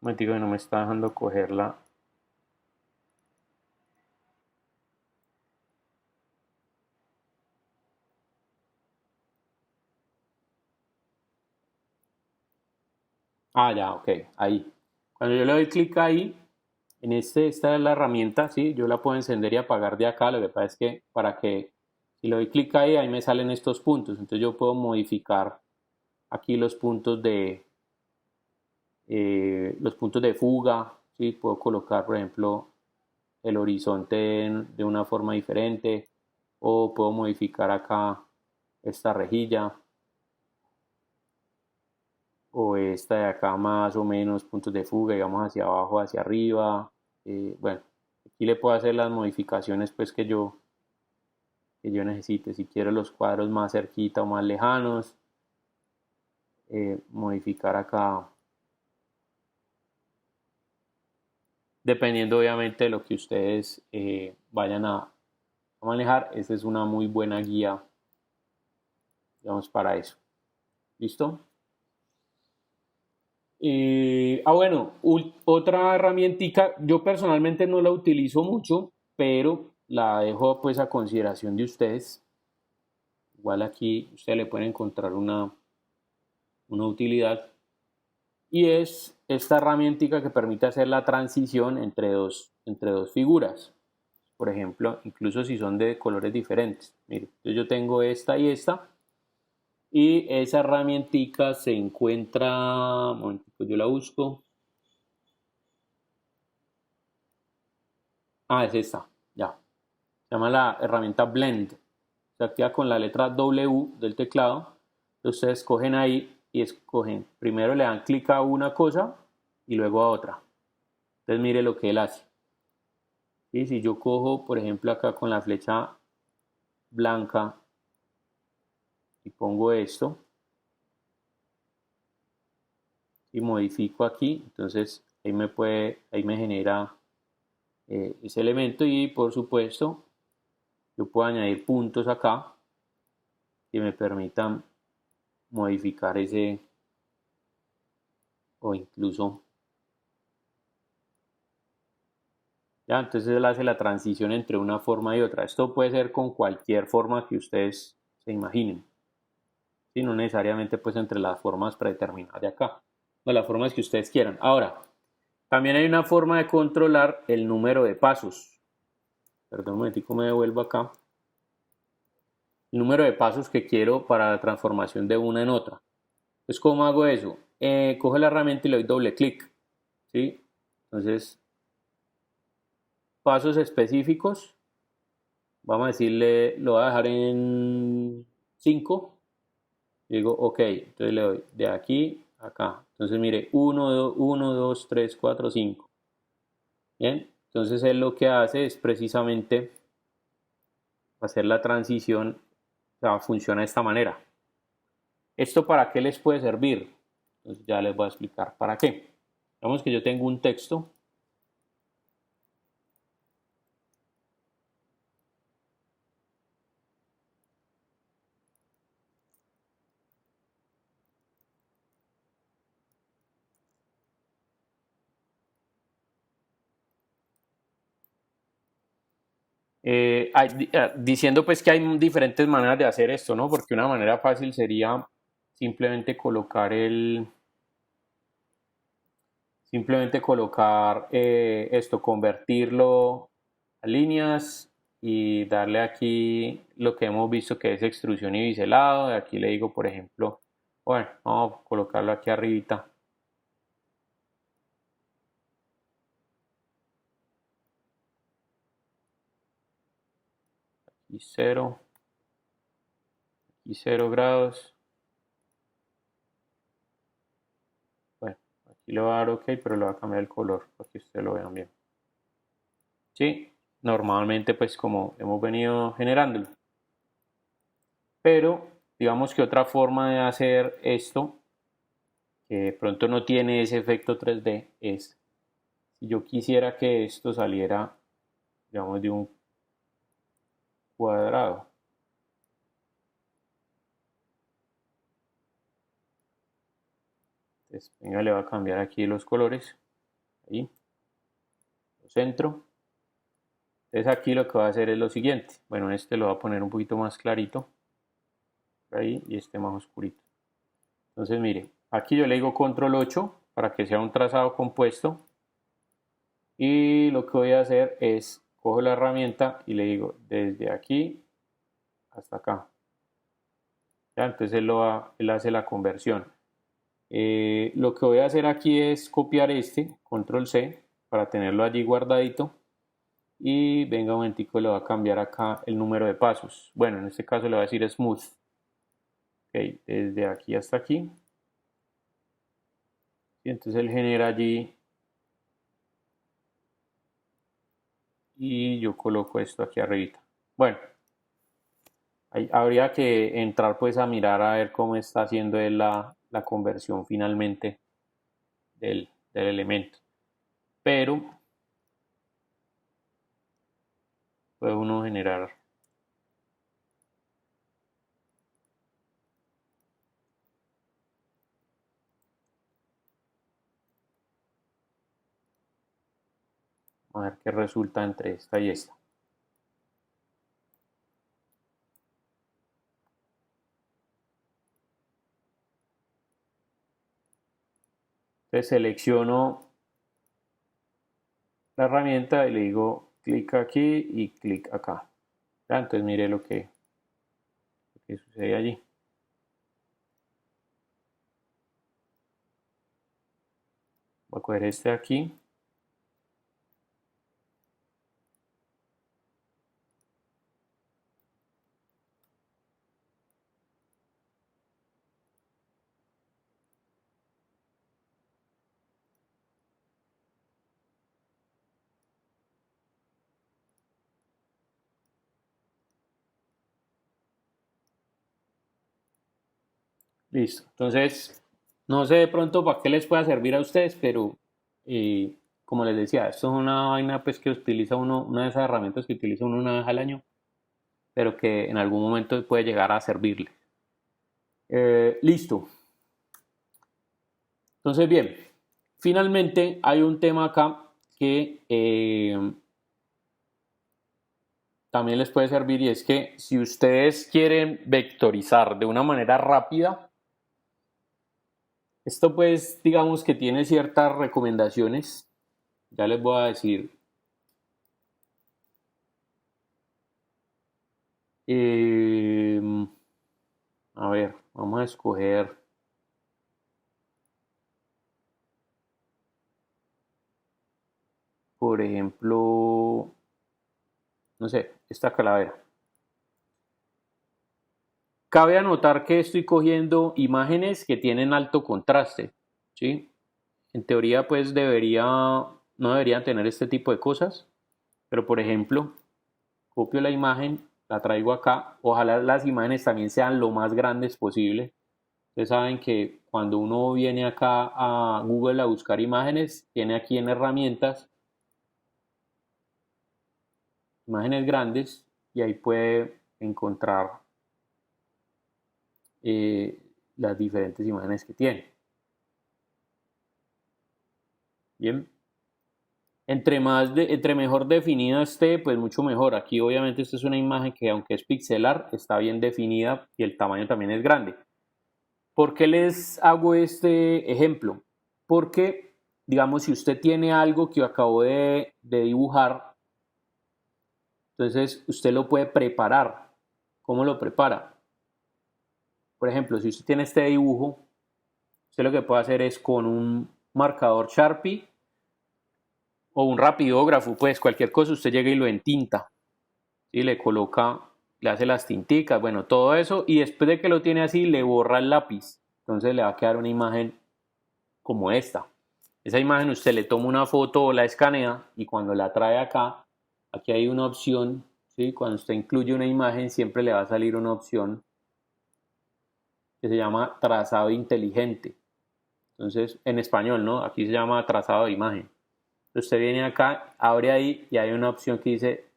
un momentico que no me está dejando cogerla. Ah, ya, ok, ahí. Cuando yo le doy clic ahí, esta es la herramienta, ¿sí? Yo la puedo encender y apagar de acá. Lo que pasa es que si le doy clic ahí, ahí me salen estos puntos. Entonces yo puedo modificar aquí los puntos de fuga, ¿sí? Puedo colocar, por ejemplo, el horizonte de una forma diferente o puedo modificar acá esta rejilla o esta de acá más o menos puntos de fuga, digamos hacia abajo, hacia arriba. Bueno, aquí le puedo hacer las modificaciones pues que yo necesite. Si quiero los cuadros más cerquita o más lejanos, modificar acá dependiendo obviamente de lo que ustedes vayan a manejar. Esta es una muy buena guía, digamos, para eso. ¿Listo? Bueno, otra herramientica, yo personalmente no la utilizo mucho, pero la dejo pues a consideración de ustedes. Igual aquí ustedes le pueden encontrar una utilidad y es esta herramientica que permite hacer la transición entre dos figuras. Por ejemplo, incluso si son de colores diferentes. Mire, yo tengo esta y esta. Y esa herramientica se encuentra, un momentico, yo la busco. Es esta, ya. Se llama la herramienta Blend. Se activa con la letra W del teclado. Ustedes escogen ahí y escogen. Primero le dan clic a una cosa y luego a otra. Entonces mire lo que él hace. ¿Sí? Si yo cojo, por ejemplo, acá con la flecha blanca y pongo esto y modifico aquí, entonces ahí me genera ese elemento y por supuesto yo puedo añadir puntos acá que me permitan modificar ese o incluso ya, entonces él hace la transición entre una forma y otra. Esto puede ser con cualquier forma que ustedes se imaginen, ¿sí? No necesariamente pues entre las formas predeterminadas de acá, o las formas que ustedes quieran. Ahora, también hay una forma de controlar el número de pasos. Perdón, un momentico, me devuelvo acá. El número de pasos que quiero para la transformación de una en otra. Entonces, ¿cómo hago eso? Cojo la herramienta y le doy doble clic, ¿sí? Entonces, pasos específicos, vamos a decirle, lo voy a dejar en 5. Digo, ok, entonces le doy de aquí a acá. Entonces, mire, 1, 2, 3, 4, 5. Bien, entonces él lo que hace es precisamente hacer la transición, o sea, funciona de esta manera. ¿Esto para qué les puede servir? Entonces ya les voy a explicar para qué. Digamos que yo tengo un texto. Diciendo pues que hay diferentes maneras de hacer esto, ¿no? Porque una manera fácil sería simplemente colocar esto, convertirlo a líneas y darle aquí lo que hemos visto que es extrusión y biselado. Aquí le digo, por ejemplo, bueno, vamos a colocarlo aquí arribita. Aquí 0, aquí 0 grados. Bueno, aquí le voy a dar OK, pero le voy a cambiar el color para que ustedes lo vean bien. Sí, normalmente pues como hemos venido generándolo. Pero digamos que otra forma de hacer esto, que de pronto no tiene ese efecto 3D, es si yo quisiera que esto saliera, digamos, de un cuadrado. Entonces, venga, le voy a cambiar aquí los colores. Ahí, lo centro. Entonces aquí lo que voy a hacer es lo siguiente. Bueno, este lo voy a poner un poquito más clarito. Ahí, y este más oscurito. Entonces, mire, aquí yo le digo control 8 para que sea un trazado compuesto. Y lo que voy a hacer es, cojo la herramienta y le digo desde aquí hasta acá. ¿Ya? Entonces él hace la conversión. Lo que voy a hacer aquí es copiar este, control C, para tenerlo allí guardadito. Y venga un momentico, le voy a cambiar acá el número de pasos. Bueno, en este caso le voy a decir smooth. Ok, desde aquí hasta aquí. Y entonces él genera allí. Y yo coloco esto aquí arribita. Bueno, ahí habría que entrar pues a mirar a ver cómo está haciendo él la conversión finalmente del elemento. Pero puede uno generar a ver qué resulta entre esta y esta. Entonces selecciono la herramienta y le digo clic aquí y clic acá. ¿Ya? Entonces mire lo que sucede allí. Voy a coger este aquí. Listo. Entonces, no sé de pronto para qué les pueda servir a ustedes, pero como les decía, esto es una vaina pues que utiliza uno, una de esas herramientas que utiliza uno una vez al año, pero que en algún momento puede llegar a servirle. Listo. Entonces, bien, finalmente hay un tema acá que también les puede servir y es que si ustedes quieren vectorizar de una manera rápida, esto pues digamos que tiene ciertas recomendaciones. Ya les voy a decir. Eh, a ver, vamos a escoger, por ejemplo, no sé, esta calavera. Cabe anotar que estoy cogiendo imágenes que tienen alto contraste, ¿sí? En teoría, pues no deberían tener este tipo de cosas, pero por ejemplo, copio la imagen, la traigo acá, ojalá las imágenes también sean lo más grandes posible. Ustedes saben que cuando uno viene acá a Google a buscar imágenes, tiene aquí en herramientas imágenes grandes y ahí puede encontrar eh, las diferentes imágenes que tiene. Bien, entre mejor definida esté, pues mucho mejor. Aquí obviamente esta es una imagen que aunque es pixelar, está bien definida y el tamaño también es grande. ¿Por qué les hago este ejemplo? Porque, digamos, si usted tiene algo que acabó de dibujar, entonces usted lo puede preparar. ¿Cómo lo prepara? Por ejemplo, si usted tiene este dibujo, usted lo que puede hacer es con un marcador Sharpie o un rapidógrafo, pues cualquier cosa, usted llega y lo entinta, ¿sí? Le coloca, le hace las tinticas, bueno, todo eso, y después de que lo tiene así, le borra el lápiz. Entonces le va a quedar una imagen como esta. Esa imagen usted le toma una foto o la escanea y cuando la trae acá, aquí hay una opción, ¿sí? Cuando usted incluye una imagen, siempre le va a salir una opción que se llama trazado inteligente. Entonces, en español, ¿no? Aquí se llama trazado de imagen. Usted viene acá, abre ahí y hay una opción que dice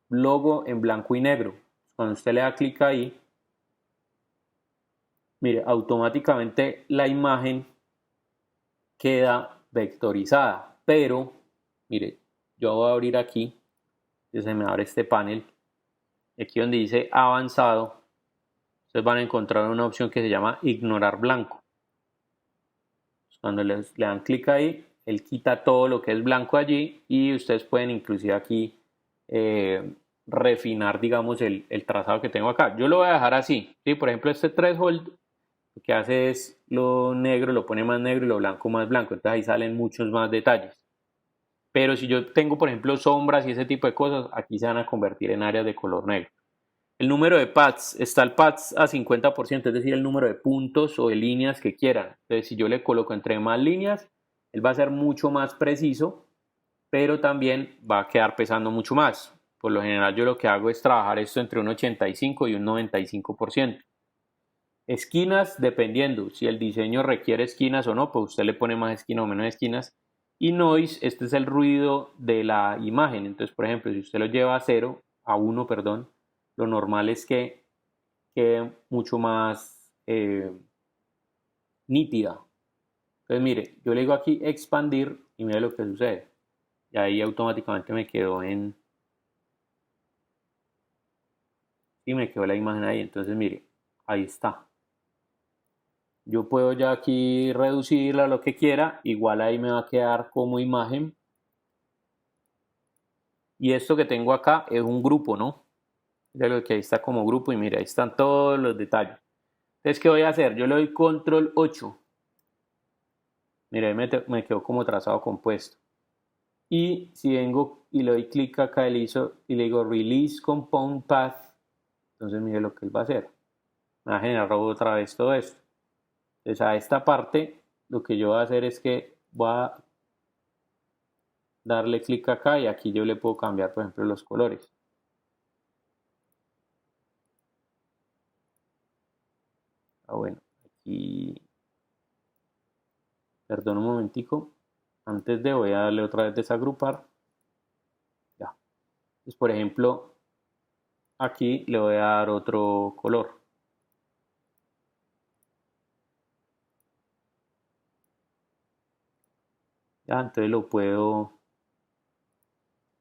logo en blanco y negro. Cuando usted le da clic ahí, mire, automáticamente la imagen queda vectorizada. Pero, mire, yo voy a abrir aquí, ya se me abre este panel. Aquí donde dice avanzado, ustedes van a encontrar una opción que se llama ignorar blanco. Cuando le dan clic ahí, él quita todo lo que es blanco allí y ustedes pueden inclusive aquí refinar, digamos, el trazado que tengo acá. Yo lo voy a dejar así, ¿sí? Por ejemplo, este threshold lo que hace es lo negro, lo pone más negro y lo blanco más blanco. Entonces ahí salen muchos más detalles. Pero si yo tengo, por ejemplo, sombras y ese tipo de cosas, aquí se van a convertir en áreas de color negro. El número de pads, está el pads a 50%, es decir, el número de puntos o de líneas que quieran. Entonces, si yo le coloco entre más líneas, él va a ser mucho más preciso, pero también va a quedar pesando mucho más. Por lo general, yo lo que hago es trabajar esto entre un 85 y un 95%. Esquinas, dependiendo si el diseño requiere esquinas o no, pues usted le pone más esquinas o menos esquinas. Y noise, este es el ruido de la imagen. Entonces, por ejemplo, si usted lo lleva a 0, a 1, perdón, lo normal es que quede mucho más nítida. Entonces, mire, yo le digo aquí expandir y mire lo que sucede. Y ahí automáticamente me quedó y me quedó la imagen ahí. Entonces, mire, ahí está. Yo puedo ya aquí reducirla a lo que quiera. Igual ahí me va a quedar como imagen. Y esto que tengo acá es un grupo, ¿no? Mira lo que ahí está como grupo y mira, ahí están todos los detalles. Entonces, ¿qué voy a hacer? Yo le doy control 8. Mira, ahí me quedó como trazado compuesto. Y si vengo y le doy clic acá y le digo Release Compound Path, entonces mire lo que él va a hacer. Me va a generar otra vez todo esto. Entonces a esta parte lo que yo voy a hacer es que voy a darle clic acá y aquí yo le puedo cambiar, por ejemplo, los colores. bueno, aquí, perdón un momentico, antes de voy a darle otra vez desagrupar, ya. Entonces, por ejemplo, aquí le voy a dar otro color. Ya, entonces lo puedo,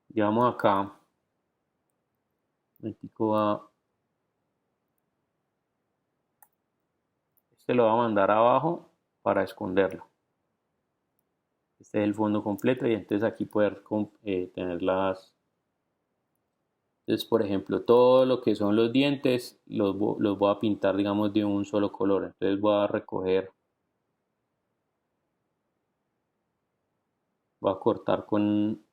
digamos acá, un momentico este lo va a mandar abajo para esconderlo. Este es el fondo completo y entonces aquí poder tener las... Entonces, por ejemplo, todo lo que son los dientes los voy a pintar, digamos, de un solo color. Entonces voy a recoger, voy a cortar con,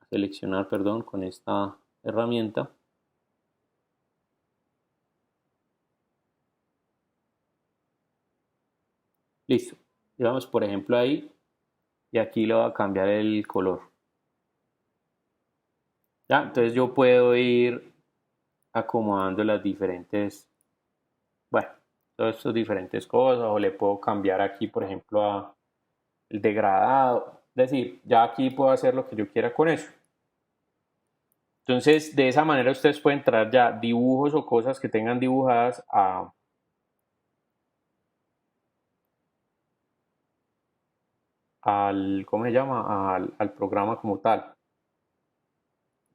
seleccionar, perdón, con esta herramienta. Listo. Digamos, por ejemplo, ahí y aquí le voy a cambiar el color. Ya, entonces yo puedo ir acomodando las diferentes, bueno, todas estas diferentes cosas o le puedo cambiar aquí, por ejemplo, a el degradado. Es decir, ya aquí puedo hacer lo que yo quiera con eso. Entonces, de esa manera ustedes pueden traer ya dibujos o cosas que tengan dibujadas al, ¿cómo se llama? Al programa como tal.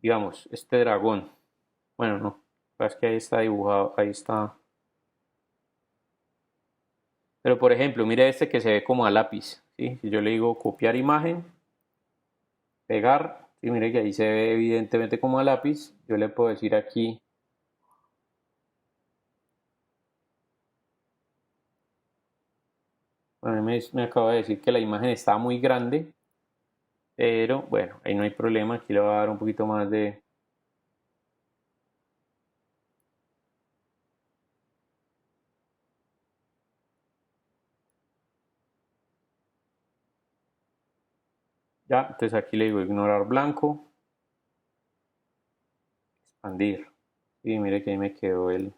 Digamos, este dragón. Bueno, no, es que ahí está dibujado, ahí está. Pero por ejemplo, mire este que se ve como a lápiz, ¿sí? Si yo le digo copiar imagen, pegar, sí, mire que ahí se ve evidentemente como a lápiz, yo le puedo decir aquí, bueno, me acaba de decir que la imagen está muy grande, pero bueno, ahí no hay problema, aquí le voy a dar un poquito más de... Ya, entonces aquí le digo ignorar blanco, expandir. Y mire que ahí me quedó el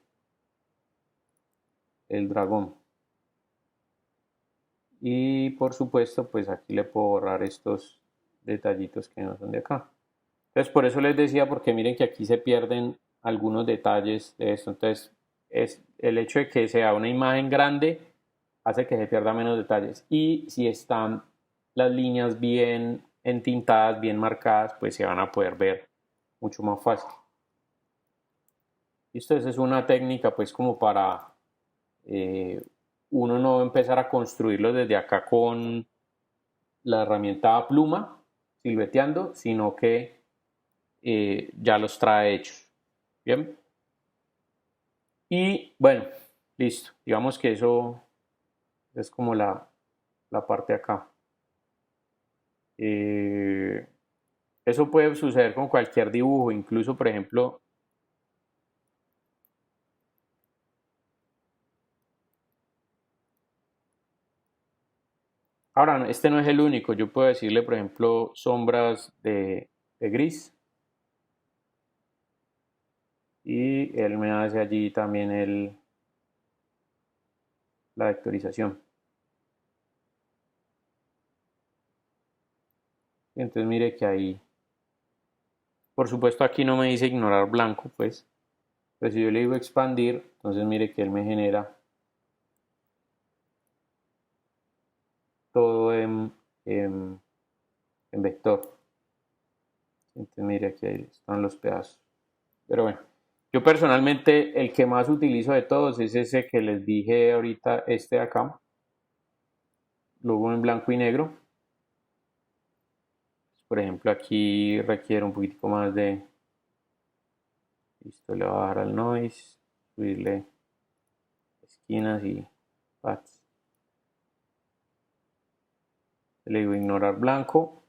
dragón. Y por supuesto, pues aquí le puedo borrar estos detallitos que no son de acá. Entonces, por eso les decía, porque miren que aquí se pierden algunos detalles de esto. Entonces, es el hecho de que sea una imagen grande hace que se pierda menos detalles. Y si están las líneas bien entintadas, bien marcadas, pues se van a poder ver mucho más fácil. Y esto es una técnica, pues, como para eh, uno no empezar a construirlo desde acá con la herramienta pluma, silbeteando, sino que ya los trae hechos. Bien. Y bueno, listo. Digamos que eso es como la parte de acá. Eh, eso puede suceder con cualquier dibujo, incluso por ejemplo, ahora este no es el único, yo puedo decirle por ejemplo sombras de gris y él me hace allí también la vectorización. Y entonces mire que ahí, por supuesto aquí no me dice ignorar blanco, pues, pero si yo le digo expandir, entonces mire que él me genera todo en vector. Entonces mire aquí están los pedazos. Pero bueno, yo personalmente el que más utilizo de todos es ese que les dije ahorita, este de acá. Luego en blanco y negro. Por ejemplo, aquí requiere un poquitico más de... Listo, le voy a bajar al noise, subirle esquinas y pads. Le digo ignorar blanco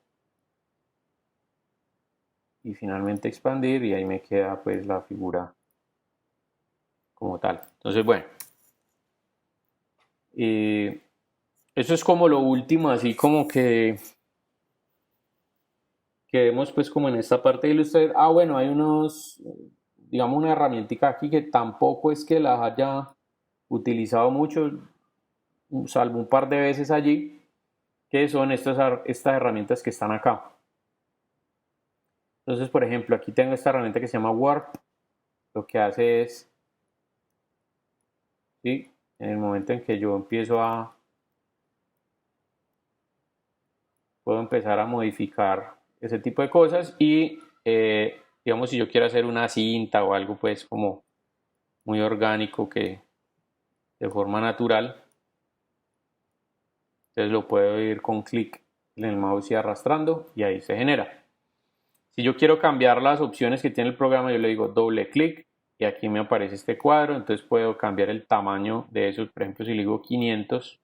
y finalmente expandir y ahí me queda pues la figura como tal. Entonces, bueno, eso es como lo último, así como que vemos pues como en esta parte de Illustrator. Ah, bueno, hay unos, digamos una herramientica aquí que tampoco es que las haya utilizado mucho, salvo un par de veces allí, que son estas herramientas que están acá. Entonces, por ejemplo, aquí tengo esta herramienta que se llama Warp. Lo que hace es, ¿sí? En el momento en que yo puedo empezar a modificar ese tipo de cosas y, digamos, si yo quiero hacer una cinta o algo, pues, como muy orgánico, que de forma natural, entonces lo puedo ir con clic en el mouse y arrastrando y ahí se genera. Si yo quiero cambiar las opciones que tiene el programa, yo le digo doble clic y aquí me aparece este cuadro, entonces puedo cambiar el tamaño de esos. Por ejemplo, si le digo 500,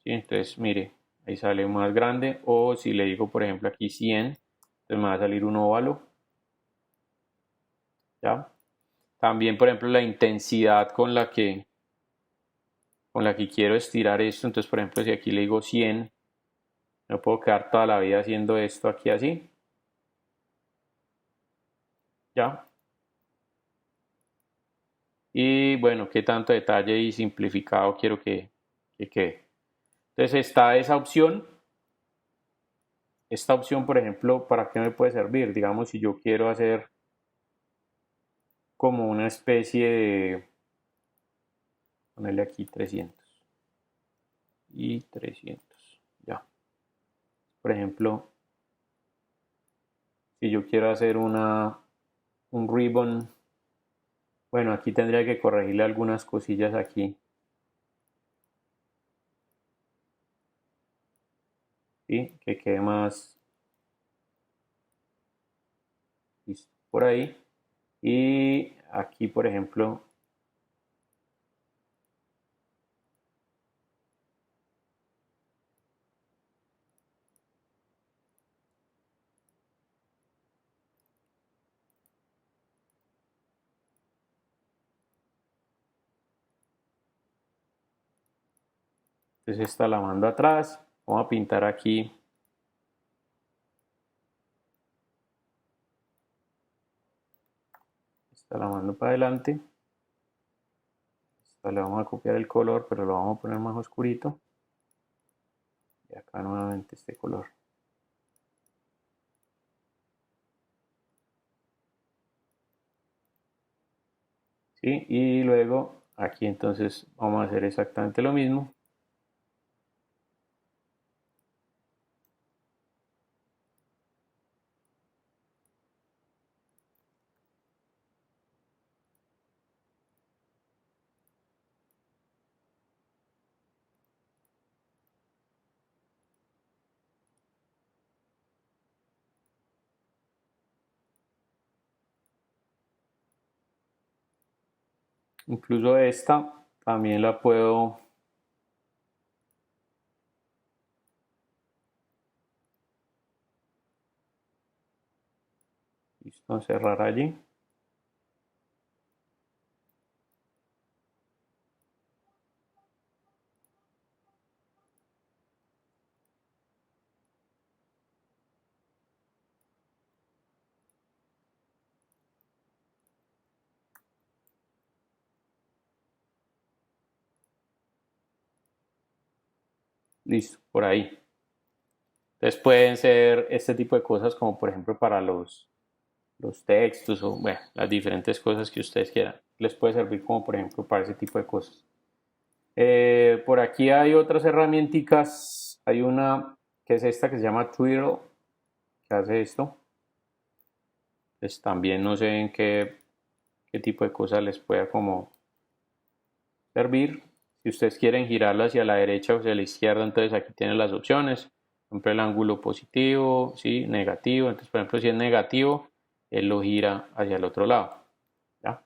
¿sí? Entonces mire, ahí sale más grande, o si le digo por ejemplo aquí 100, entonces me va a salir un óvalo, ¿ya? También por ejemplo la intensidad con la que quiero estirar esto, entonces por ejemplo si aquí le digo 100, no puedo quedar toda la vida haciendo esto aquí así, ¿ya? Y bueno, qué tanto detalle y simplificado quiero que quede. Entonces está esa opción. Esta opción, por ejemplo, ¿para qué me puede servir? Digamos, si yo quiero hacer como una especie de, ponerle aquí 300 y 300, ya. Por ejemplo, si yo quiero hacer un ribbon, bueno, aquí tendría que corregirle algunas cosillas aquí, ¿sí? Que quede más listo por ahí. Y aquí, por ejemplo, entonces esta la mando atrás, vamos a pintar aquí. Esta la mando para adelante. Esta le vamos a copiar el color, pero lo vamos a poner más oscurito. Y acá nuevamente este color. ¿Sí? Y luego aquí entonces vamos a hacer exactamente lo mismo. Incluso esta también la puedo cerrar allí. Listo, por ahí. Entonces pueden ser este tipo de cosas como por ejemplo para los textos o bueno, las diferentes cosas que ustedes quieran. Les puede servir como por ejemplo para ese tipo de cosas. Por aquí hay otras herramientas. Hay una que es esta que se llama Twirl, que hace esto. Pues también no sé en qué tipo de cosas les pueda como servir. Si ustedes quieren girarlo hacia la derecha o hacia la izquierda, entonces aquí tienen las opciones. Por ejemplo, el ángulo positivo, ¿sí? Negativo. Entonces, por ejemplo, si es negativo, él lo gira hacia el otro lado. ¿Ya?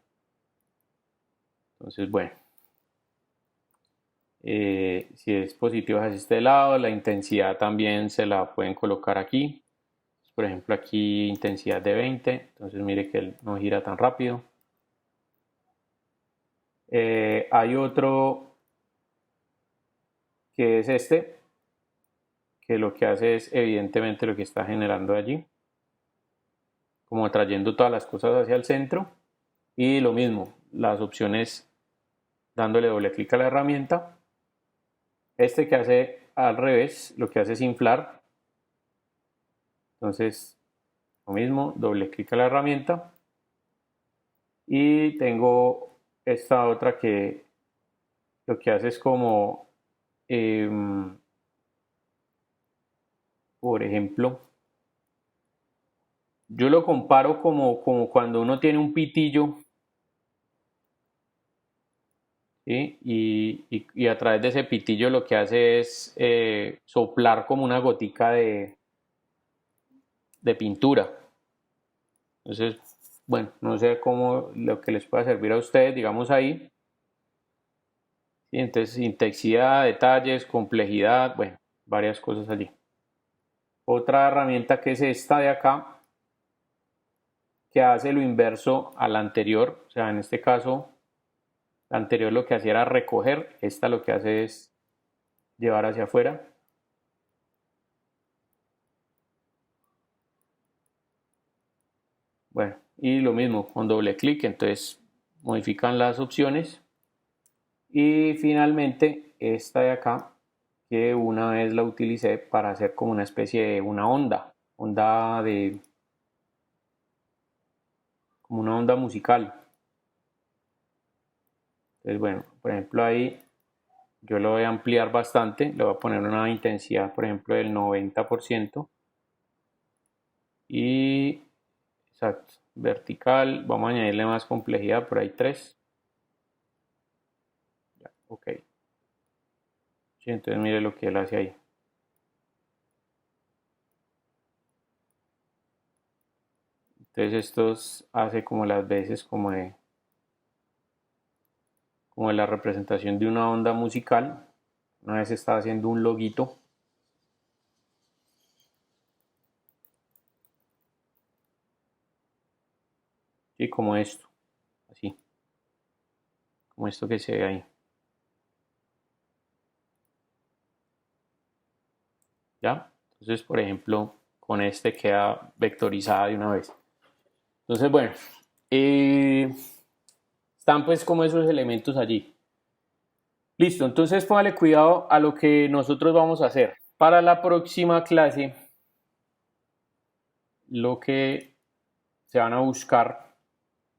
Entonces, bueno. Si es positivo hacia este lado, la intensidad también se la pueden colocar aquí. Por ejemplo, aquí intensidad de 20. Entonces, mire que él no gira tan rápido. Hay otro que es este, que lo que hace es evidentemente lo que está generando allí, como trayendo todas las cosas hacia el centro. Y lo mismo, las opciones dándole doble clic a la herramienta. Este que hace al revés, lo que hace es inflar. Entonces, lo mismo, doble clic a la herramienta. Y tengo esta otra que lo que hace es como, por ejemplo, yo lo comparo como cuando uno tiene un pitillo, ¿sí? Y a través de ese pitillo lo que hace es soplar como una gotica de pintura. Entonces, bueno, no sé cómo lo que les pueda servir a ustedes, digamos ahí. ¿Sí? Entonces, intensidad, detalles, complejidad, bueno, varias cosas allí. Otra herramienta que es esta de acá, que hace lo inverso a la anterior, o sea, en este caso, la anterior lo que hacía era recoger, esta lo que hace es llevar hacia afuera. Bueno, y lo mismo con doble clic, entonces modifican las opciones. Y finalmente esta de acá, que una vez la utilicé para hacer como una especie de una onda de, como una onda musical. Entonces, bueno, por ejemplo ahí yo lo voy a ampliar bastante, le voy a poner una intensidad, por ejemplo, del 90%. Y, exacto, vertical, vamos a añadirle más complejidad, por ahí 3. Ya, ok. Sí, entonces mire lo que él hace ahí. Entonces esto hace como las veces como de la representación de una onda musical. Una vez está haciendo un loguito. Sí, como esto. Así. Como esto que se ve ahí. ¿Ya? Entonces, por ejemplo, con este queda vectorizada de una vez. Entonces, bueno. Están pues como esos elementos allí. Listo, entonces póngale cuidado a lo que nosotros vamos a hacer. Para la próxima clase, lo que se van a buscar,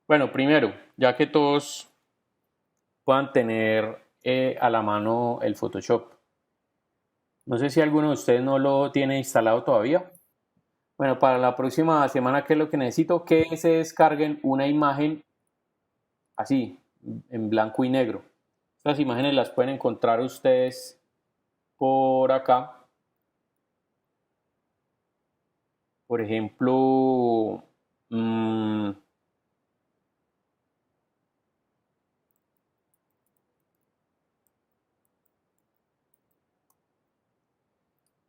bueno, primero, ya que todos puedan tener a la mano el Photoshop. No sé si alguno de ustedes no lo tiene instalado todavía. Bueno, para la próxima semana, ¿qué es lo que necesito? Que se descarguen una imagen así, en blanco y negro. Estas imágenes las pueden encontrar ustedes por acá. Por ejemplo,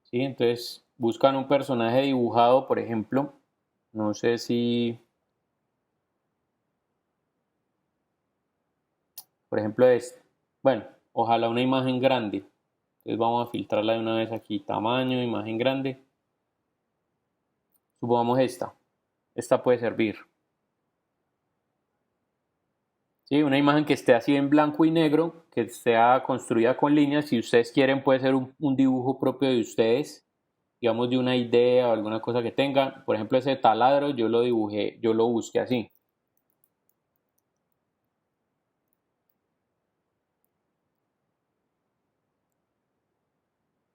sí, entonces buscan un personaje dibujado, por ejemplo. No sé si, por ejemplo, este. Bueno, ojalá una imagen grande. Entonces vamos a filtrarla de una vez aquí. Tamaño, imagen grande. Supongamos esta. Esta puede servir. Sí, una imagen que esté así en blanco y negro, que sea construida con líneas. Si ustedes quieren, puede ser un dibujo propio de ustedes, digamos de una idea o alguna cosa que tengan. Por ejemplo, ese taladro yo lo dibujé, yo lo busqué así.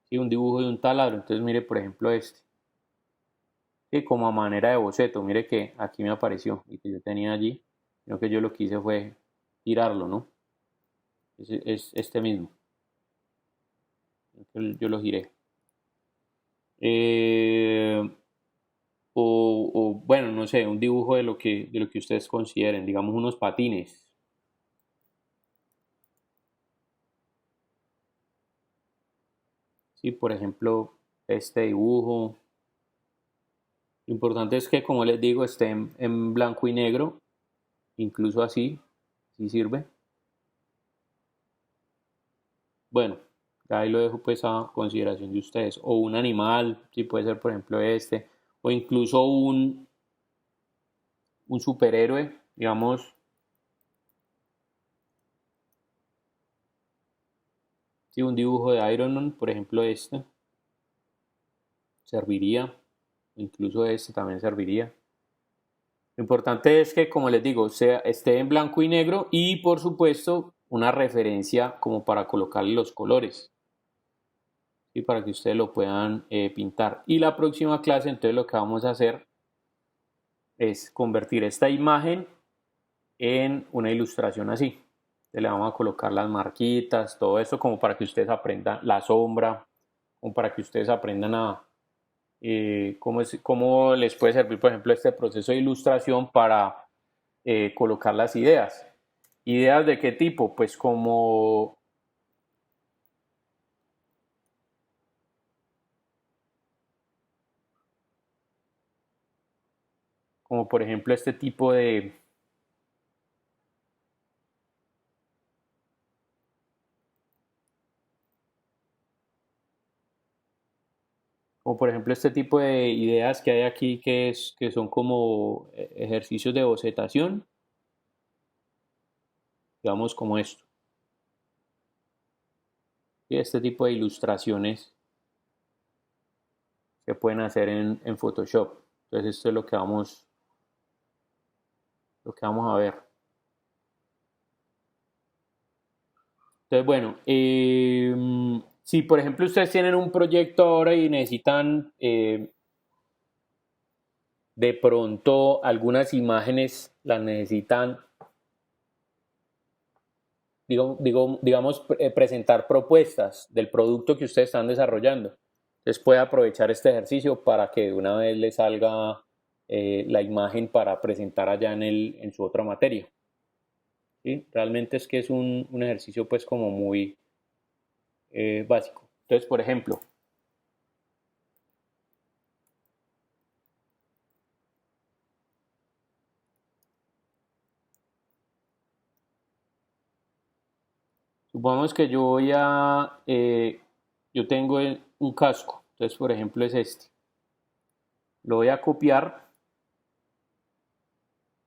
Sí, un dibujo de un taladro. Entonces, mire, por ejemplo, este. Sí, como a manera de boceto. Mire que aquí me apareció y que yo tenía allí. Lo que yo lo que hice fue tirarlo, ¿no? Es este mismo. Yo lo giré. Eh, bueno, no sé, un dibujo de lo que ustedes consideren, digamos unos patines. Sí, por ejemplo, este dibujo. Lo importante es que, como les digo, esté en blanco y negro, incluso así, si sirve. Bueno, ahí lo dejo pues a consideración de ustedes. O un animal, si puede ser por ejemplo este, o incluso un superhéroe, digamos, Sí, un dibujo de Iron Man, por ejemplo este, serviría, incluso este también serviría. Lo importante es que, como les digo, esté en blanco y negro y por supuesto una referencia como para colocarle los colores y para que ustedes lo puedan pintar. Y la próxima clase, entonces lo que vamos a hacer es convertir esta imagen en una ilustración así. Le vamos a colocar las marquitas, todo eso como para que ustedes aprendan la sombra, como para que ustedes aprendan a cómo les puede servir, por ejemplo, este proceso de ilustración para colocar las ideas. ¿Ideas de qué tipo? Pues como por ejemplo este tipo de, como por ejemplo este tipo de ideas que hay aquí que son como ejercicios de bocetación, digamos como esto. Y este tipo de ilustraciones se pueden hacer en Photoshop. Entonces esto es lo que vamos a ver. Entonces, bueno, si por ejemplo ustedes tienen un proyecto ahora y necesitan de pronto algunas imágenes, las necesitan, digamos, presentar propuestas del producto que ustedes están desarrollando. Entonces puede aprovechar este ejercicio para que de una vez le salga la imagen para presentar allá en su otra materia. ¿Sí? Realmente es que es un ejercicio pues como muy básico. Entonces, por ejemplo, supongamos que yo tengo un casco, entonces por ejemplo es este. Lo voy a copiar,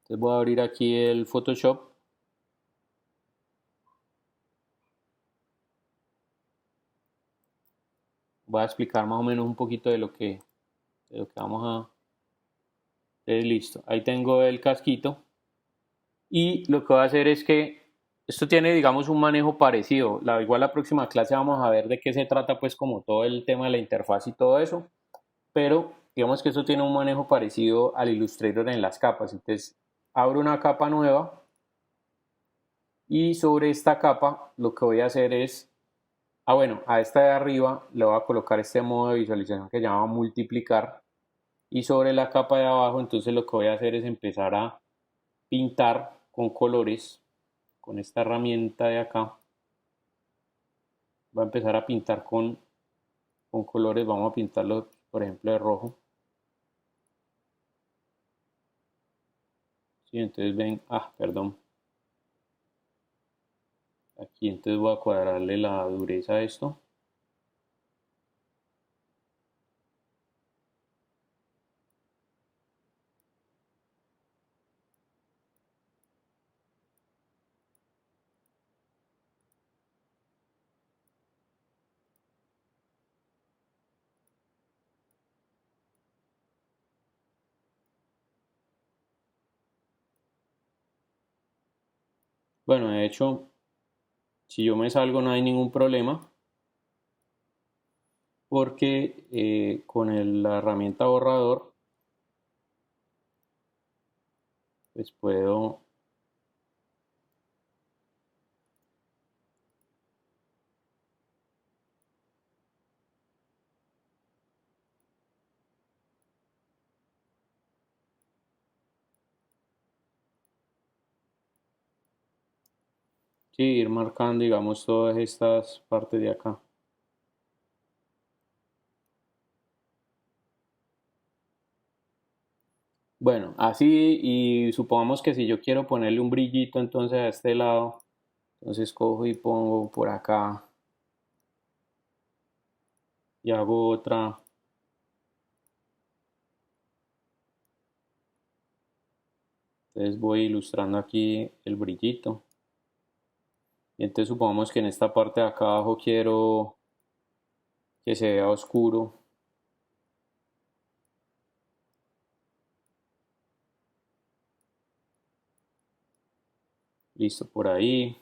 entonces voy a abrir aquí el Photoshop. Voy a explicar más o menos un poquito de lo que vamos a... listo, ahí tengo el casquito y lo que voy a hacer es que esto tiene, digamos, un manejo parecido. Igual la próxima clase vamos a ver de qué se trata, pues como todo el tema de la interfaz y todo eso, pero digamos que esto tiene un manejo parecido al Illustrator en las capas. Entonces, abro una capa nueva y sobre esta capa lo que voy a hacer es, bueno, a esta de arriba le voy a colocar este modo de visualización que se llama multiplicar y sobre la capa de abajo entonces lo que voy a hacer es empezar a pintar con colores con esta herramienta de acá. Voy a empezar a pintar con colores, vamos a pintarlo por ejemplo de rojo. Sí, entonces ven, perdón, aquí entonces voy a cuadrarle la dureza a esto. Bueno, de hecho, si yo me salgo no hay ningún problema porque con la herramienta borrador pues puedo sí, ir marcando digamos todas estas partes de acá. Bueno, así y supongamos que si yo quiero ponerle un brillito entonces a este lado, entonces cojo y pongo por acá y hago otra. Entonces voy ilustrando aquí el brillito. Y entonces supongamos que en esta parte de acá abajo quiero que se vea oscuro. Listo, por ahí.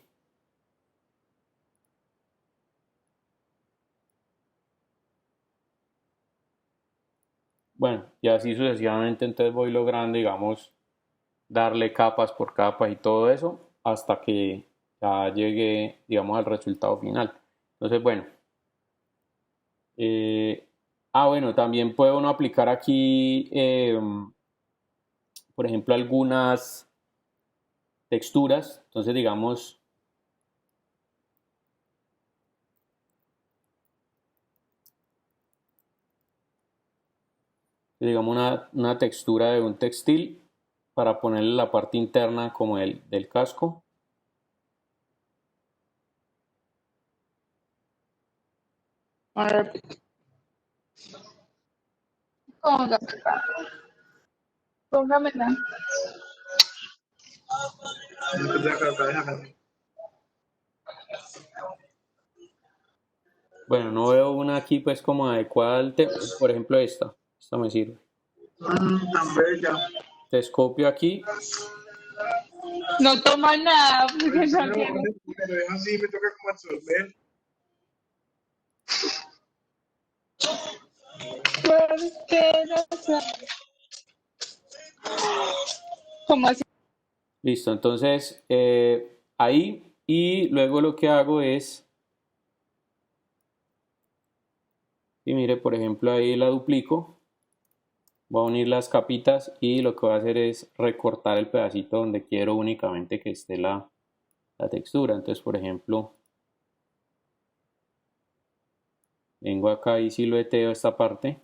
Bueno, y así sucesivamente, entonces voy logrando, digamos, darle capas por capas y todo eso hasta que ya llegue, digamos, al resultado final. Entonces, bueno, eh, bueno, también puede uno aplicar aquí, por ejemplo, algunas texturas. Entonces, digamos una textura de un textil para ponerle la parte interna como del casco. A ver, póngamela. Póngamela. Bueno, no veo una aquí pues como adecuada al tema. Por ejemplo, esta me sirve. Tan bella. Te copio aquí. No toma nada porque No, no tiene. me lo dejo así, me toca como absorber. Porque no sé. ¿Cómo así? Listo, entonces ahí y luego lo que hago es, y mire, por ejemplo, ahí la duplico, voy a unir las capitas y lo que voy a hacer es recortar el pedacito donde quiero únicamente que esté la textura. Entonces, por ejemplo, vengo acá y silueteo esta parte.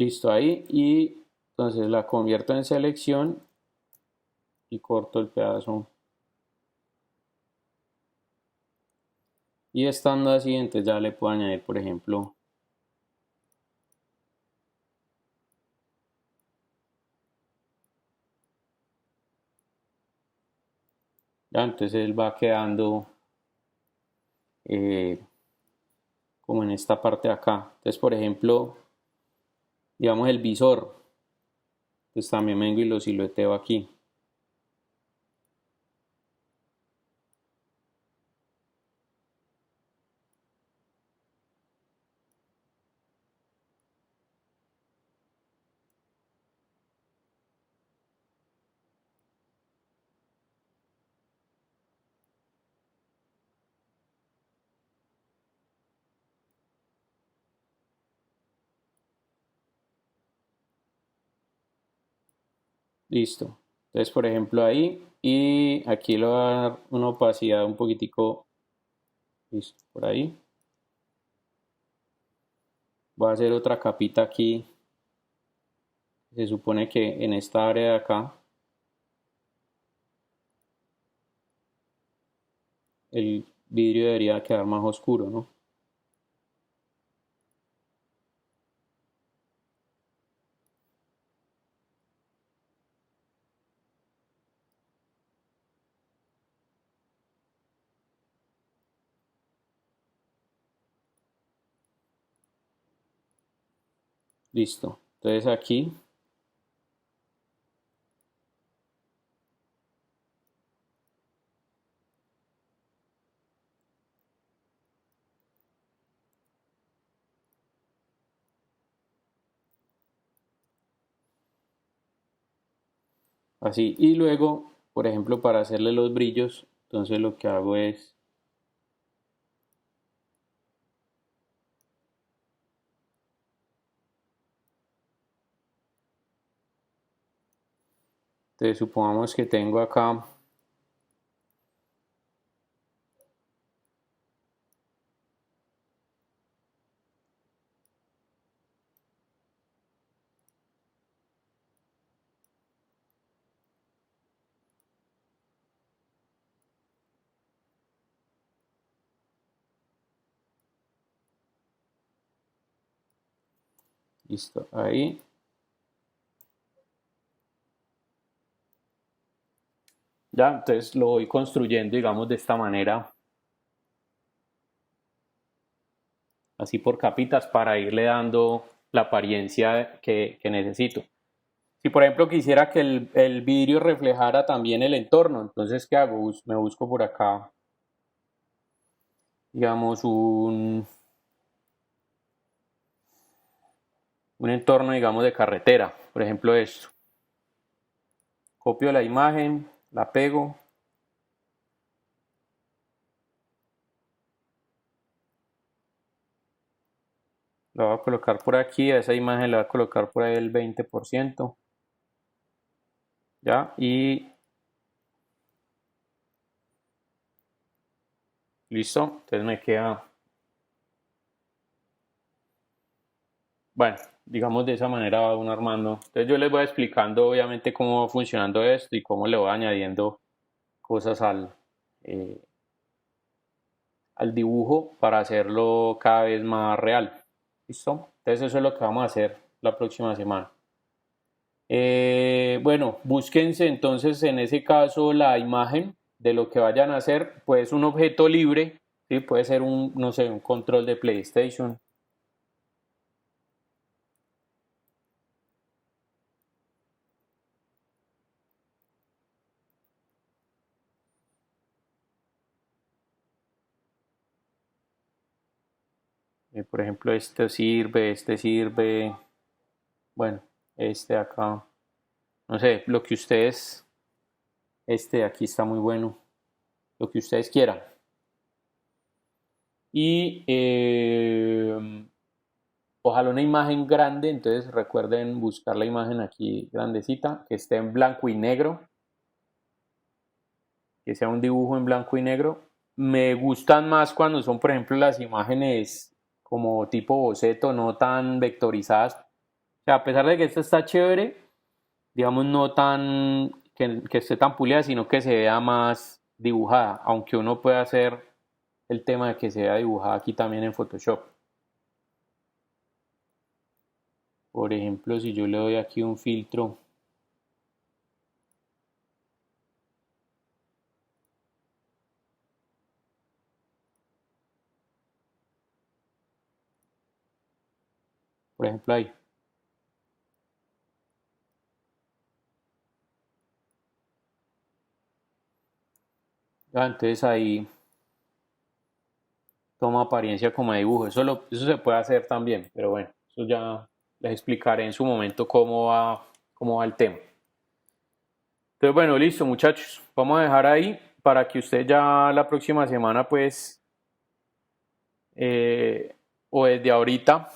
Listo ahí y entonces la convierto en selección y corto el pedazo. Y estando así, entonces ya le puedo añadir, por ejemplo, ya entonces él va quedando eh, como en esta parte de acá. Entonces, por ejemplo, digamos el visor, pues también vengo y lo silueteo aquí. Listo. Entonces, por ejemplo, ahí y aquí le voy a dar una opacidad un poquitico, listo, por ahí. Voy a hacer otra capita aquí. Se supone que en esta área de acá el vidrio debería quedar más oscuro, ¿no? Listo. Entonces aquí, así. Y luego, por ejemplo, para hacerle los brillos, entonces lo que hago es, Entonces supongamos que tengo acá listo, ahí. Ya, entonces lo voy construyendo, digamos, de esta manera, así por capitas, para irle dando la apariencia que necesito. Si por ejemplo quisiera que el vidrio reflejara también el entorno, entonces ¿qué hago? Me busco por acá, digamos, un entorno, digamos, de carretera, por ejemplo esto. Copio la imagen, la pego. La voy a colocar por aquí, a esa imagen le voy a colocar por ahí el 20%. Ya, y listo, entonces me queda, bueno, digamos de esa manera va uno armando. Entonces yo les voy explicando obviamente cómo va funcionando esto y cómo le voy añadiendo cosas eh, al dibujo para hacerlo cada vez más real. ¿Listo? Entonces eso es lo que vamos a hacer la próxima semana. Bueno, búsquense entonces en ese caso la imagen de lo que vayan a hacer. Pues un objeto libre, ¿sí? Puede ser un, no sé, un control de PlayStation. Por ejemplo, este sirve, bueno, este de acá, no sé, lo que ustedes, este de aquí está muy bueno, lo que ustedes quieran. Y ojalá una imagen grande, entonces recuerden buscar la imagen aquí grandecita, que esté en blanco y negro, que sea un dibujo en blanco y negro. Me gustan más cuando son, por ejemplo, las imágenes como tipo boceto, no tan vectorizadas. O sea, a pesar de que esta está chévere, digamos, no tan que esté tan pulida, sino que se vea más dibujada, aunque uno puede hacer el tema de que se vea dibujada aquí también en Photoshop. Por ejemplo, si yo le doy aquí un filtro, por ejemplo ahí, ya, entonces ahí toma apariencia como de dibujo. Eso se puede hacer también, pero bueno, eso ya les explicaré en su momento cómo va el tema. Entonces, bueno, listo, muchachos. Vamos a dejar ahí para que usted ya la próxima semana, pues, o desde ahorita,